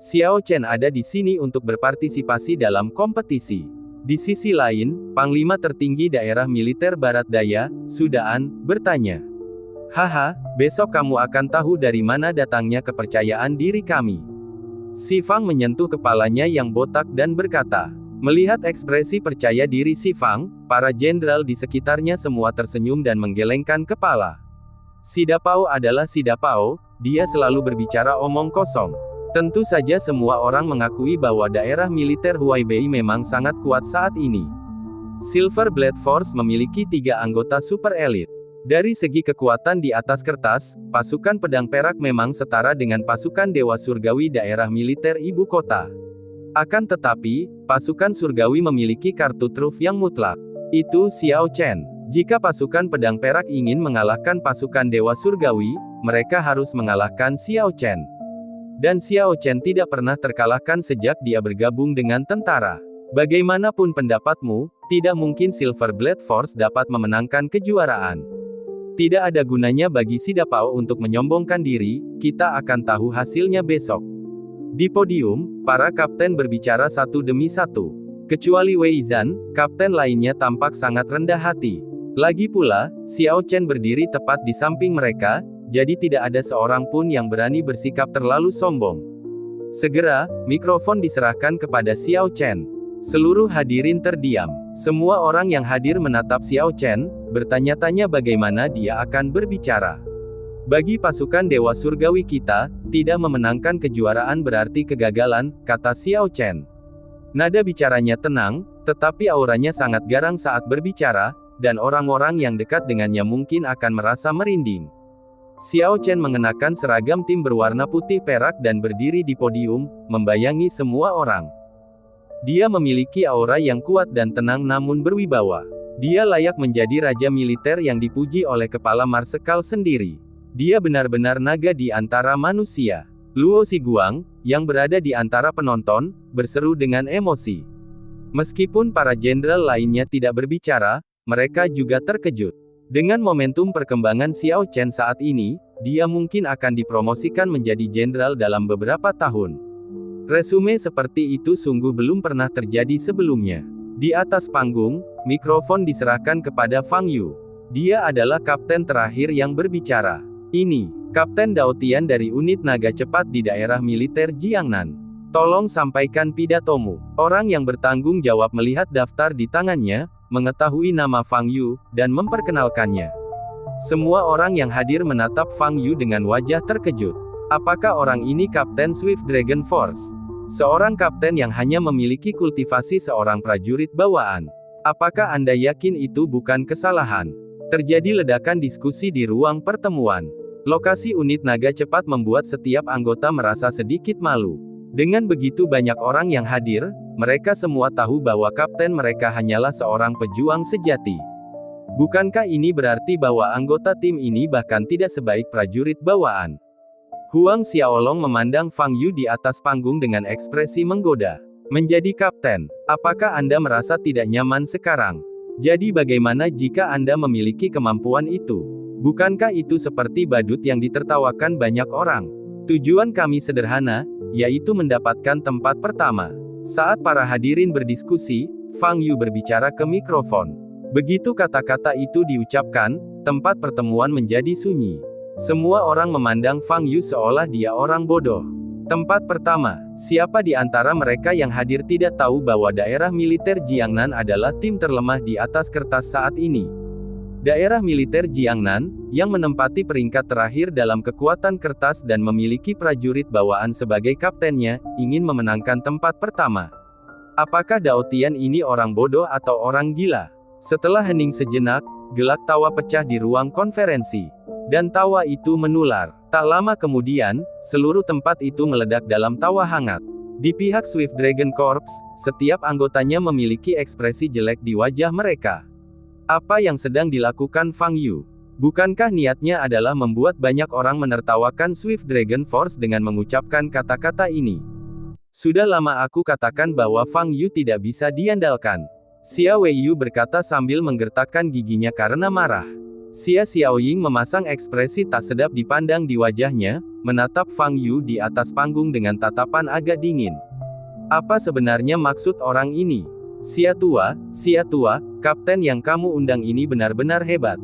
Xiao Chen ada di sini untuk berpartisipasi dalam kompetisi. Di sisi lain, Panglima tertinggi daerah militer Barat Daya, Sudaan, bertanya. Haha, besok kamu akan tahu dari mana datangnya kepercayaan diri kami. Xi Fang menyentuh kepalanya yang botak dan berkata. Melihat ekspresi percaya diri Xi Fang, para jenderal di sekitarnya semua tersenyum dan menggelengkan kepala. Sidapao adalah Sidapao, dia selalu berbicara omong kosong. Tentu saja semua orang mengakui bahwa daerah militer Huaibei memang sangat kuat saat ini. Silver Blade Force memiliki 3 anggota super elit. Dari segi kekuatan di atas kertas, pasukan pedang perak memang setara dengan pasukan Dewa Surgawi daerah militer ibu kota. Akan tetapi, pasukan surgawi memiliki kartu truf yang mutlak. Itu Xiao Chen. Jika pasukan pedang perak ingin mengalahkan pasukan Dewa Surgawi, mereka harus mengalahkan Xiao Chen. Dan Xiao Chen tidak pernah terkalahkan sejak dia bergabung dengan tentara. Bagaimanapun pendapatmu, tidak mungkin Silver Blade Force dapat memenangkan kejuaraan. Tidak ada gunanya bagi Sidapao untuk menyombongkan diri, kita akan tahu hasilnya besok. Di podium, para kapten berbicara satu demi satu. Kecuali Wei Zhan, kapten lainnya tampak sangat rendah hati. Lagi pula, Xiao Chen berdiri tepat di samping mereka, jadi tidak ada seorang pun yang berani bersikap terlalu sombong. Segera, mikrofon diserahkan kepada Xiao Chen. Seluruh hadirin terdiam. Semua orang yang hadir menatap Xiao Chen, bertanya-tanya bagaimana dia akan berbicara. Bagi pasukan Dewa Surgawi kita, tidak memenangkan kejuaraan berarti kegagalan, kata Xiao Chen. Nada bicaranya tenang, tetapi auranya sangat garang saat berbicara, dan orang-orang yang dekat dengannya mungkin akan merasa merinding. Xiao Chen mengenakan seragam tim berwarna putih perak dan berdiri di podium, membayangi semua orang. Dia memiliki aura yang kuat dan tenang namun berwibawa. Dia layak menjadi raja militer yang dipuji oleh kepala marsekal sendiri. Dia benar-benar naga di antara manusia. Luo Xiguang, yang berada di antara penonton, berseru dengan emosi. Meskipun para jenderal lainnya tidak berbicara, mereka juga terkejut. Dengan momentum perkembangan Xiao Chen saat ini, dia mungkin akan dipromosikan menjadi jenderal dalam beberapa tahun. Resume seperti itu sungguh belum pernah terjadi sebelumnya. Di atas panggung, mikrofon diserahkan kepada Fang Yu. Dia adalah kapten terakhir yang berbicara. Ini, Kapten Dao Tian dari unit naga cepat di daerah militer Jiangnan. Tolong sampaikan pidatomu. Orang yang bertanggung jawab melihat daftar di tangannya, mengetahui nama Fang Yu, dan memperkenalkannya. Semua orang yang hadir menatap Fang Yu dengan wajah terkejut. Apakah orang ini Kapten Swift Dragon Force? Seorang kapten yang hanya memiliki kultivasi seorang prajurit bawaan. Apakah Anda yakin itu bukan kesalahan? Terjadi ledakan diskusi di ruang pertemuan. Lokasi unit naga cepat membuat setiap anggota merasa sedikit malu. Dengan begitu banyak orang yang hadir, mereka semua tahu bahwa kapten mereka hanyalah seorang pejuang sejati. Bukankah ini berarti bahwa anggota tim ini bahkan tidak sebaik prajurit bawaan? Huang Xiaolong memandang Fang Yu di atas panggung dengan ekspresi menggoda. Menjadi kapten, apakah Anda merasa tidak nyaman sekarang? Jadi bagaimana jika Anda memiliki kemampuan itu? Bukankah itu seperti badut yang ditertawakan banyak orang? Tujuan kami sederhana, yaitu mendapatkan tempat pertama. Saat para hadirin berdiskusi, Fang Yu berbicara ke mikrofon. Begitu kata-kata itu diucapkan, tempat pertemuan menjadi sunyi. Semua orang memandang Fang Yu seolah dia orang bodoh. Tempat pertama, siapa di antara mereka yang hadir tidak tahu bahwa daerah militer Jiangnan adalah tim terlemah di atas kertas saat ini. Daerah militer Jiangnan, yang menempati peringkat terakhir dalam kekuatan kertas dan memiliki prajurit bawaan sebagai kaptennya, ingin memenangkan tempat pertama. Apakah Dao Tian ini orang bodoh atau orang gila? Setelah hening sejenak, gelak tawa pecah di ruang konferensi. Dan tawa itu menular. Tak lama kemudian, seluruh tempat itu meledak dalam tawa hangat. Di pihak Swift Dragon Corps, setiap anggotanya memiliki ekspresi jelek di wajah mereka. Apa yang sedang dilakukan Fang Yu? Bukankah niatnya adalah membuat banyak orang menertawakan Swift Dragon Force dengan mengucapkan kata-kata ini? Sudah lama aku katakan bahwa Fang Yu tidak bisa diandalkan. Xia Weiyu berkata sambil menggertakkan giginya karena marah. Xia Xiaoying memasang ekspresi tak sedap dipandang di wajahnya, menatap Fang Yu di atas panggung dengan tatapan agak dingin. Apa sebenarnya maksud orang ini? Xia tua, kapten yang kamu undang ini benar-benar hebat.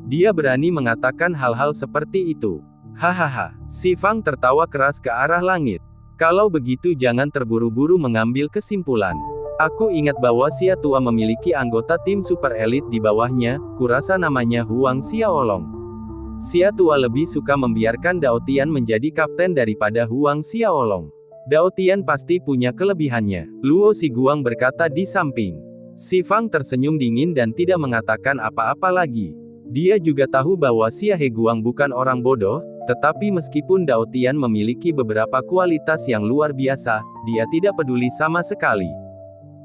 Dia berani mengatakan hal-hal seperti itu. Hahaha, si Fang tertawa keras ke arah langit. Kalau begitu jangan terburu-buru mengambil kesimpulan. Aku ingat bahwa Xia tua memiliki anggota tim super elit di bawahnya, kurasa namanya Huang Xiaolong. Xia tua lebih suka membiarkan Dao Tian menjadi kapten daripada Huang Xiaolong. Dao Tian pasti punya kelebihannya, Luo Xiguang berkata di samping. Si Fang tersenyum dingin dan tidak mengatakan apa-apa lagi. Dia juga tahu bahwa Xia Heguang bukan orang bodoh, tetapi meskipun Dao Tian memiliki beberapa kualitas yang luar biasa, dia tidak peduli sama sekali.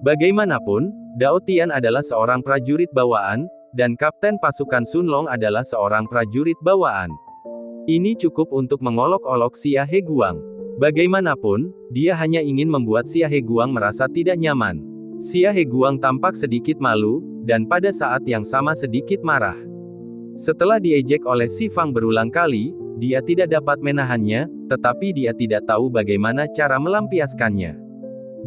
Bagaimanapun, Dao Tian adalah seorang prajurit bawaan, dan kapten pasukan Sun Long adalah seorang prajurit bawaan. Ini cukup untuk mengolok-olok Xia Heguang. Bagaimanapun, dia hanya ingin membuat Xia Heguang merasa tidak nyaman. Xia Heguang tampak sedikit malu, dan pada saat yang sama sedikit marah. Setelah diejek oleh si Fang berulang kali, dia tidak dapat menahannya, tetapi dia tidak tahu bagaimana cara melampiaskannya.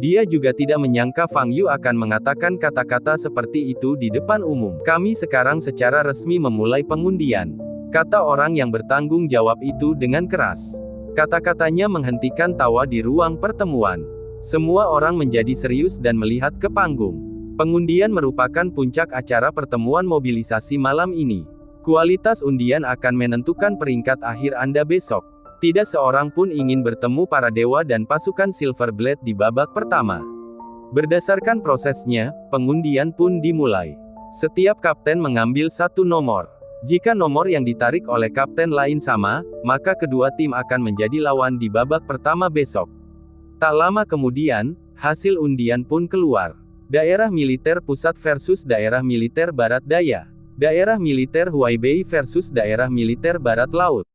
Dia juga tidak menyangka Fang Yu akan mengatakan kata-kata seperti itu di depan umum. Kami sekarang secara resmi memulai pengundian, kata orang yang bertanggung jawab itu dengan keras. Kata-katanya menghentikan tawa di ruang pertemuan. Semua orang menjadi serius dan melihat ke panggung. Pengundian merupakan puncak acara pertemuan mobilisasi malam ini. Kualitas undian akan menentukan peringkat akhir Anda besok. Tidak seorang pun ingin bertemu para dewa dan pasukan Silver Blade di babak pertama. Berdasarkan prosesnya, pengundian pun dimulai. Setiap kapten mengambil satu nomor. Jika nomor yang ditarik oleh kapten lain sama, maka kedua tim akan menjadi lawan di babak pertama besok. Tak lama kemudian, hasil undian pun keluar. Daerah militer pusat versus daerah militer barat daya. Daerah militer Huaibei versus daerah militer barat laut.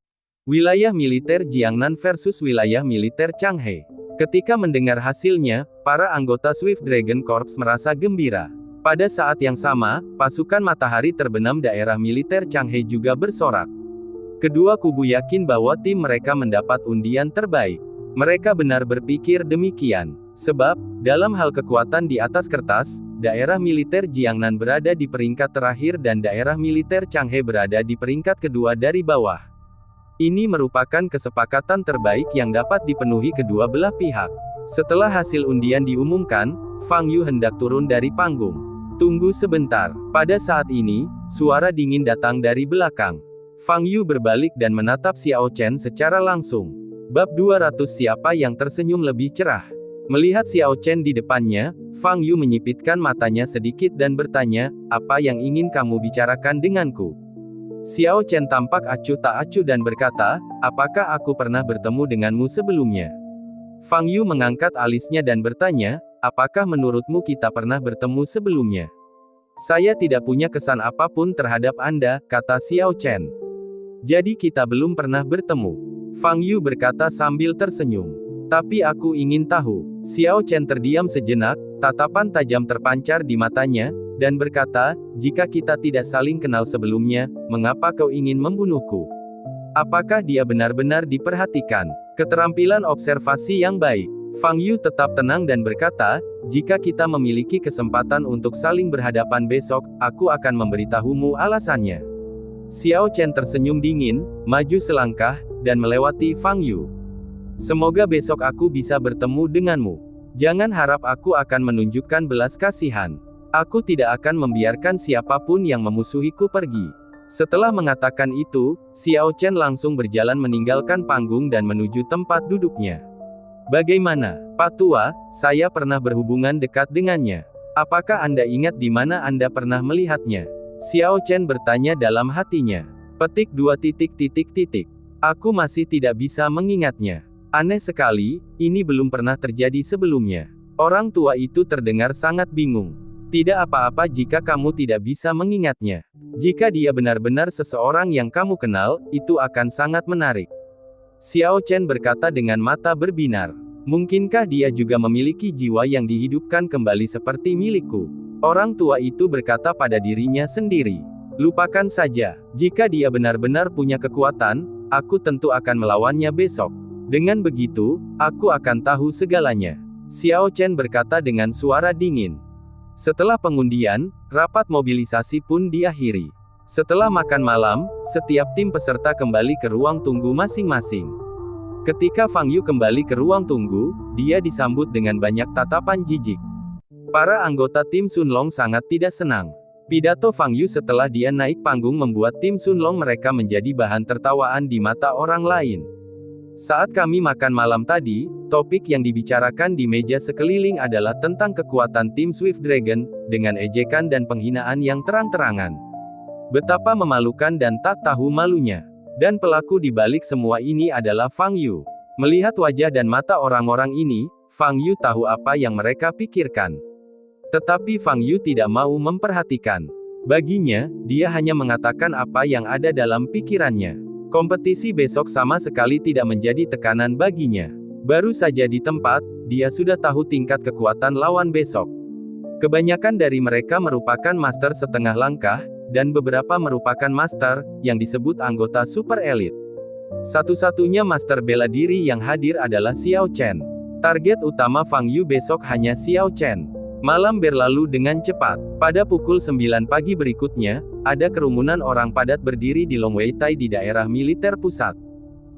Wilayah militer Jiangnan versus wilayah militer Changhe. Ketika mendengar hasilnya, para anggota Swift Dragon Corps merasa gembira. Pada saat yang sama, pasukan matahari terbenam daerah militer Changhe juga bersorak. Kedua kubu yakin bahwa tim mereka mendapat undian terbaik. Mereka benar berpikir demikian. Sebab, dalam hal kekuatan di atas kertas, daerah militer Jiangnan berada di peringkat terakhir dan daerah militer Changhe berada di peringkat kedua dari bawah. Ini merupakan kesepakatan terbaik yang dapat dipenuhi kedua belah pihak. Setelah hasil undian diumumkan, Fang Yu hendak turun dari panggung. Tunggu sebentar. Pada saat ini, suara dingin datang dari belakang. Fang Yu berbalik dan menatap Xiao Chen secara langsung. Bab 200 Siapa yang tersenyum lebih cerah? Melihat Xiao Chen di depannya, Fang Yu menyipitkan matanya sedikit dan bertanya, "Apa yang ingin kamu bicarakan denganku?" Xiao Chen tampak acuh tak acuh dan berkata, "Apakah aku pernah bertemu denganmu sebelumnya?" Fang Yu mengangkat alisnya dan bertanya, "Apakah menurutmu kita pernah bertemu sebelumnya?" "Saya tidak punya kesan apapun terhadap Anda," kata Xiao Chen. "Jadi kita belum pernah bertemu?" Fang Yu berkata sambil tersenyum. "Tapi aku ingin tahu." Xiao Chen terdiam sejenak, tatapan tajam terpancar di matanya, dan berkata, "Jika kita tidak saling kenal sebelumnya, mengapa kau ingin membunuhku?" Apakah dia benar-benar diperhatikan? Keterampilan observasi yang baik. Fang Yu tetap tenang dan berkata, "Jika kita memiliki kesempatan untuk saling berhadapan besok, aku akan memberitahumu alasannya." Xiao Chen tersenyum dingin, maju selangkah, dan melewati Fang Yu. "Semoga besok aku bisa bertemu denganmu. Jangan harap aku akan menunjukkan belas kasihan. Aku tidak akan membiarkan siapapun yang memusuhiku pergi." Setelah mengatakan itu, Xiao Chen langsung berjalan meninggalkan panggung dan menuju tempat duduknya. "Bagaimana, Pak Tua? Saya pernah berhubungan dekat dengannya. Apakah Anda ingat di mana Anda pernah melihatnya?" Xiao Chen bertanya dalam hatinya. Petik 2. "Aku masih tidak bisa mengingatnya. Aneh sekali, ini belum pernah terjadi sebelumnya." Orang tua itu terdengar sangat bingung. "Tidak apa-apa jika kamu tidak bisa mengingatnya. Jika dia benar-benar seseorang yang kamu kenal, itu akan sangat menarik." Xiao Chen berkata dengan mata berbinar. "Mungkinkah dia juga memiliki jiwa yang dihidupkan kembali seperti milikku?" Orang tua itu berkata pada dirinya sendiri. "Lupakan saja. Jika dia benar-benar punya kekuatan, aku tentu akan melawannya besok. Dengan begitu, aku akan tahu segalanya." Xiao Chen berkata dengan suara dingin. Setelah pengundian, rapat mobilisasi pun diakhiri. Setelah makan malam, setiap tim peserta kembali ke ruang tunggu masing-masing. Ketika Fang Yu kembali ke ruang tunggu, dia disambut dengan banyak tatapan jijik. Para anggota tim Sunlong sangat tidak senang. Pidato Fang Yu setelah dia naik panggung membuat tim Sunlong mereka menjadi bahan tertawaan di mata orang lain. "Saat kami makan malam tadi, topik yang dibicarakan di meja sekeliling adalah tentang kekuatan tim Swift Dragon, dengan ejekan dan penghinaan yang terang-terangan. Betapa memalukan dan tak tahu malunya. Dan pelaku di balik semua ini adalah Fang Yu." Melihat wajah dan mata orang-orang ini, Fang Yu tahu apa yang mereka pikirkan. Tetapi Fang Yu tidak mau memperhatikan. Baginya, dia hanya mengatakan apa yang ada dalam pikirannya. Kompetisi besok sama sekali tidak menjadi tekanan baginya. Baru saja di tempat, dia sudah tahu tingkat kekuatan lawan besok. Kebanyakan dari mereka merupakan master setengah langkah, dan beberapa merupakan master, yang disebut anggota super elit. Satu-satunya master bela diri yang hadir adalah Xiao Chen. Target utama Fang Yu besok hanya Xiao Chen. Malam berlalu dengan cepat. Pada pukul 9 pagi berikutnya, ada kerumunan orang padat berdiri di Long Wei Tai di daerah militer pusat.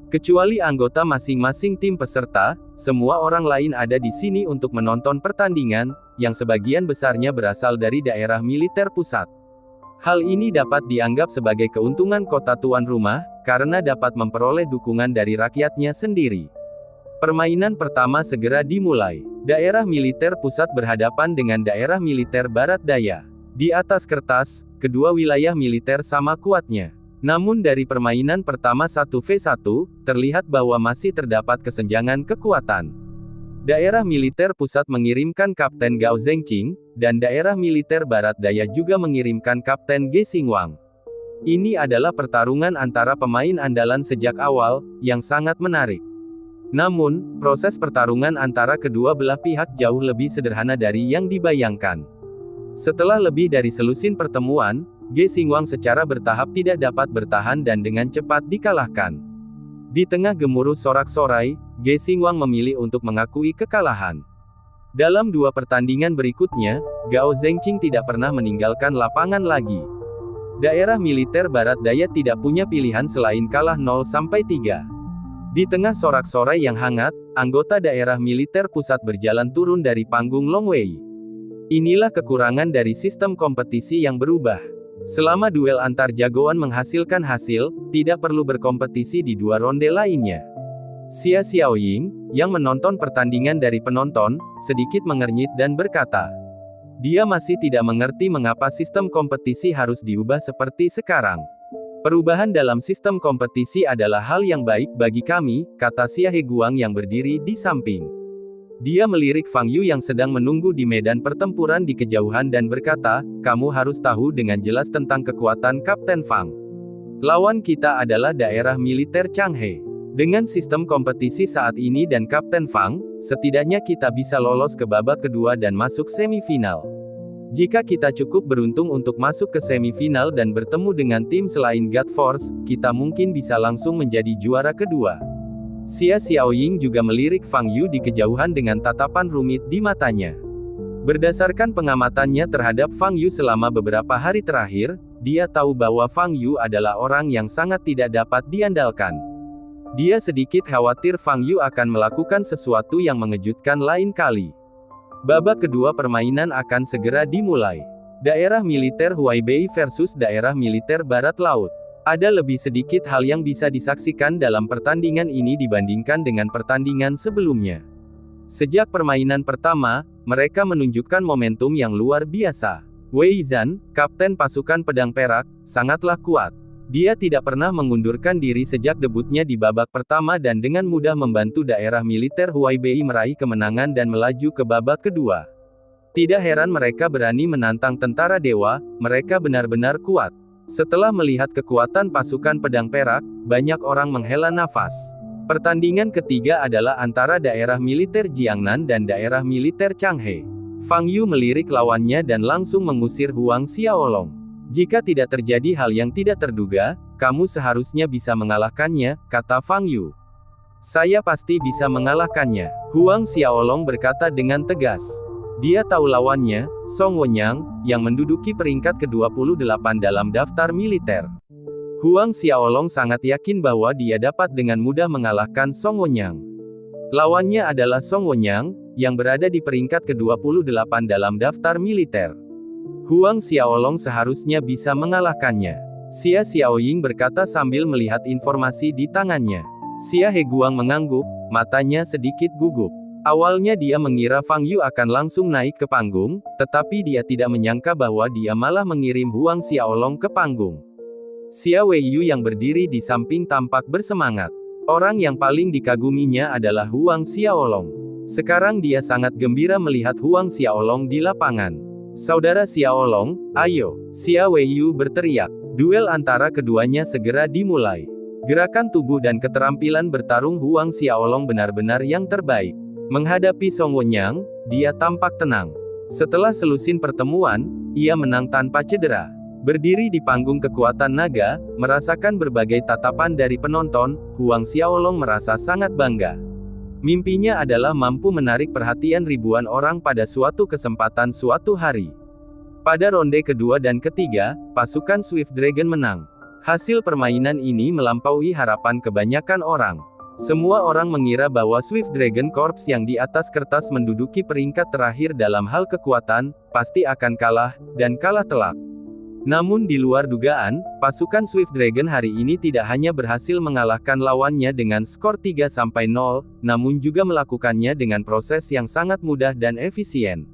Kecuali anggota masing-masing tim peserta, semua orang lain ada di sini untuk menonton pertandingan, yang sebagian besarnya berasal dari daerah militer pusat. Hal ini dapat dianggap sebagai keuntungan kota tuan rumah, karena dapat memperoleh dukungan dari rakyatnya sendiri. Permainan pertama segera dimulai. Daerah militer pusat berhadapan dengan daerah militer barat daya. Di atas kertas, kedua wilayah militer sama kuatnya. Namun dari permainan pertama 1v1, terlihat bahwa masih terdapat kesenjangan kekuatan. Daerah militer pusat mengirimkan Kapten Gao Zengqing, dan daerah militer barat daya juga mengirimkan Kapten Ge Xingwang. Ini adalah pertarungan antara pemain andalan sejak awal, yang sangat menarik. Namun, proses pertarungan antara kedua belah pihak jauh lebih sederhana dari yang dibayangkan. Setelah lebih dari selusin pertemuan, Ge Xingwang secara bertahap tidak dapat bertahan dan dengan cepat dikalahkan. Di tengah gemuruh sorak-sorai, Ge Xingwang memilih untuk mengakui kekalahan. Dalam dua pertandingan berikutnya, Gao Zengqing tidak pernah meninggalkan lapangan lagi. Daerah militer barat daya tidak punya pilihan selain kalah 0-3. Di tengah sorak-sorai yang hangat, anggota daerah militer pusat berjalan turun dari panggung Longwei. Inilah kekurangan dari sistem kompetisi yang berubah. Selama duel antar jagoan menghasilkan hasil, tidak perlu berkompetisi di dua ronde lainnya. Xia Xiaoying, yang menonton pertandingan dari penonton, sedikit mengernyit dan berkata, dia masih tidak mengerti mengapa sistem kompetisi harus diubah seperti sekarang. Perubahan dalam sistem kompetisi adalah hal yang baik bagi kami, kata Xia Heguang yang berdiri di samping. Dia melirik Fang Yu yang sedang menunggu di medan pertempuran di kejauhan dan berkata, kamu harus tahu dengan jelas tentang kekuatan Kapten Fang. Lawan kita adalah daerah militer Changhe. Dengan sistem kompetisi saat ini dan Kapten Fang, setidaknya kita bisa lolos ke babak kedua dan masuk semifinal. Jika kita cukup beruntung untuk masuk ke semifinal dan bertemu dengan tim selain God Force, kita mungkin bisa langsung menjadi juara kedua. Xia Xiaoying juga melirik Fang Yu di kejauhan dengan tatapan rumit di matanya. Berdasarkan pengamatannya terhadap Fang Yu selama beberapa hari terakhir, dia tahu bahwa Fang Yu adalah orang yang sangat tidak dapat diandalkan. Dia sedikit khawatir Fang Yu akan melakukan sesuatu yang mengejutkan lain kali. Babak kedua permainan akan segera dimulai. Daerah militer Huaibei versus daerah militer Barat Laut. Ada lebih sedikit hal yang bisa disaksikan dalam pertandingan ini dibandingkan dengan pertandingan sebelumnya. Sejak permainan pertama, mereka menunjukkan momentum yang luar biasa. Wei Zhan, kapten pasukan pedang perak, sangatlah kuat. Dia tidak pernah mengundurkan diri sejak debutnya di babak pertama dan dengan mudah membantu daerah militer Huaibei meraih kemenangan dan melaju ke babak kedua. Tidak heran mereka berani menantang tentara dewa, mereka benar-benar kuat. Setelah melihat kekuatan pasukan pedang perak, banyak orang menghela nafas. Pertandingan ketiga adalah antara daerah militer Jiangnan dan daerah militer Changhe. Fang Yu melirik lawannya dan langsung mengusir Huang Xiaolong. Jika tidak terjadi hal yang tidak terduga, kamu seharusnya bisa mengalahkannya, kata Fang Yu. Saya pasti bisa mengalahkannya, Huang Xiaolong berkata dengan tegas. Dia tahu lawannya, Song Wenyang, yang menduduki peringkat ke-28 dalam daftar militer. Huang Xiaolong sangat yakin bahwa dia dapat dengan mudah mengalahkan Song Wenyang. Lawannya adalah Song Wenyang, yang berada di peringkat ke-28 dalam daftar militer. Huang Xiaolong seharusnya bisa mengalahkannya. Xia Xiaoying berkata sambil melihat informasi di tangannya. Xia Heguang mengangguk, matanya sedikit gugup. Awalnya dia mengira Fang Yu akan langsung naik ke panggung, tetapi dia tidak menyangka bahwa dia malah mengirim Huang Xiaolong ke panggung. Xia Weiyu yang berdiri di samping tampak bersemangat. Orang yang paling dikaguminya adalah Huang Xiaolong. Sekarang dia sangat gembira melihat Huang Xiaolong di lapangan. Saudara Xiaolong, ayo, Xia Weiyu berteriak. Duel antara keduanya segera dimulai. Gerakan tubuh dan keterampilan bertarung Huang Xiaolong benar-benar yang terbaik. Menghadapi Song Wenyang, dia tampak tenang. Setelah selusin pertemuan, ia menang tanpa cedera. Berdiri di panggung kekuatan naga, merasakan berbagai tatapan dari penonton, Huang Xiaolong merasa sangat bangga. Mimpinya adalah mampu menarik perhatian ribuan orang pada suatu kesempatan suatu hari. Pada ronde kedua dan ketiga, pasukan Swift Dragon menang. Hasil permainan ini melampaui harapan kebanyakan orang. Semua orang mengira bahwa Swift Dragon Corps yang di atas kertas menduduki peringkat terakhir dalam hal kekuatan, pasti akan kalah, dan kalah telak. Namun di luar dugaan, pasukan Swift Dragon hari ini tidak hanya berhasil mengalahkan lawannya dengan skor 3-0, namun juga melakukannya dengan proses yang sangat mudah dan efisien.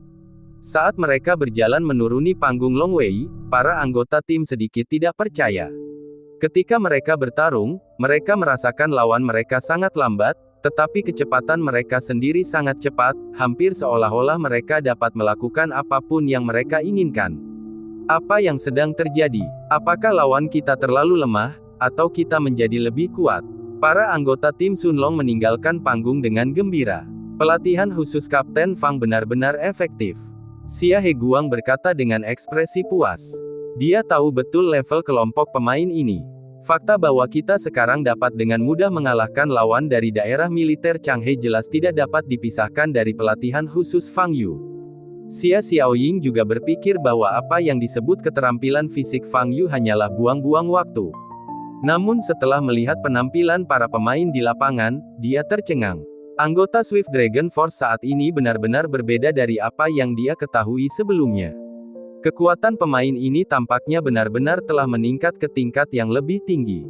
Saat mereka berjalan menuruni panggung Longwei, para anggota tim sedikit tidak percaya. Ketika mereka bertarung, mereka merasakan lawan mereka sangat lambat, tetapi kecepatan mereka sendiri sangat cepat, hampir seolah-olah mereka dapat melakukan apapun yang mereka inginkan. Apa yang sedang terjadi? Apakah lawan kita terlalu lemah, atau kita menjadi lebih kuat? Para anggota tim Sunlong meninggalkan panggung dengan gembira. Pelatihan khusus Kapten Fang benar-benar efektif. Xia Heguang berkata dengan ekspresi puas. Dia tahu betul level kelompok pemain ini. Fakta bahwa kita sekarang dapat dengan mudah mengalahkan lawan dari daerah militer Changhe jelas tidak dapat dipisahkan dari pelatihan khusus Fang Yu. Xia Xiaoying juga berpikir bahwa apa yang disebut keterampilan fisik Fang Yu hanyalah buang-buang waktu. Namun setelah melihat penampilan para pemain di lapangan, dia tercengang. Anggota Swift Dragon Force saat ini benar-benar berbeda dari apa yang dia ketahui sebelumnya. Kekuatan pemain ini tampaknya benar-benar telah meningkat ke tingkat yang lebih tinggi.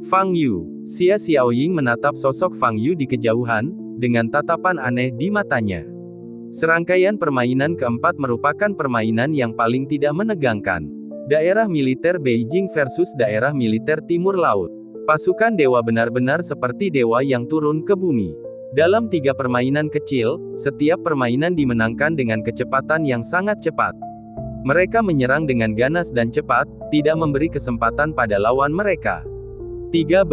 Fang Yu. Xia Xiaoying menatap sosok Fang Yu di kejauhan, dengan tatapan aneh di matanya. Serangkaian permainan keempat merupakan permainan yang paling tidak menegangkan. Daerah militer Beijing versus daerah militer Timur Laut. Pasukan dewa benar-benar seperti dewa yang turun ke bumi. Dalam 3 permainan kecil, setiap permainan dimenangkan dengan kecepatan yang sangat cepat. Mereka menyerang dengan ganas dan cepat, tidak memberi kesempatan pada lawan mereka. 3-0.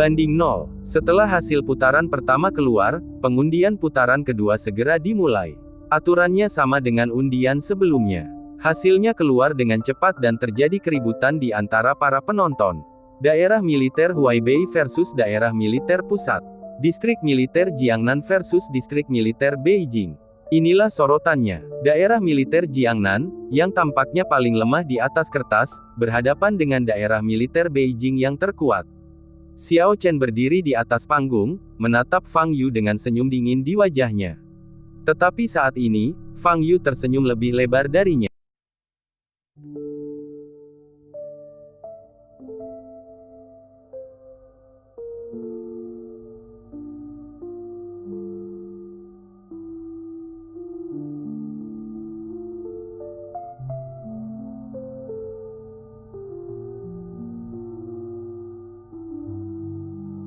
Setelah hasil putaran pertama keluar, pengundian putaran kedua segera dimulai. Aturannya sama dengan undian sebelumnya. Hasilnya keluar dengan cepat dan terjadi keributan di antara para penonton. Daerah militer Huaibei versus daerah militer pusat. Distrik militer Jiangnan versus distrik militer Beijing. Inilah sorotannya. Daerah militer Jiangnan, yang tampaknya paling lemah di atas kertas, berhadapan dengan daerah militer Beijing yang terkuat. Xiao Chen berdiri di atas panggung, menatap Fang Yu dengan senyum dingin di wajahnya. Tetapi saat ini, Fang Yu tersenyum lebih lebar darinya.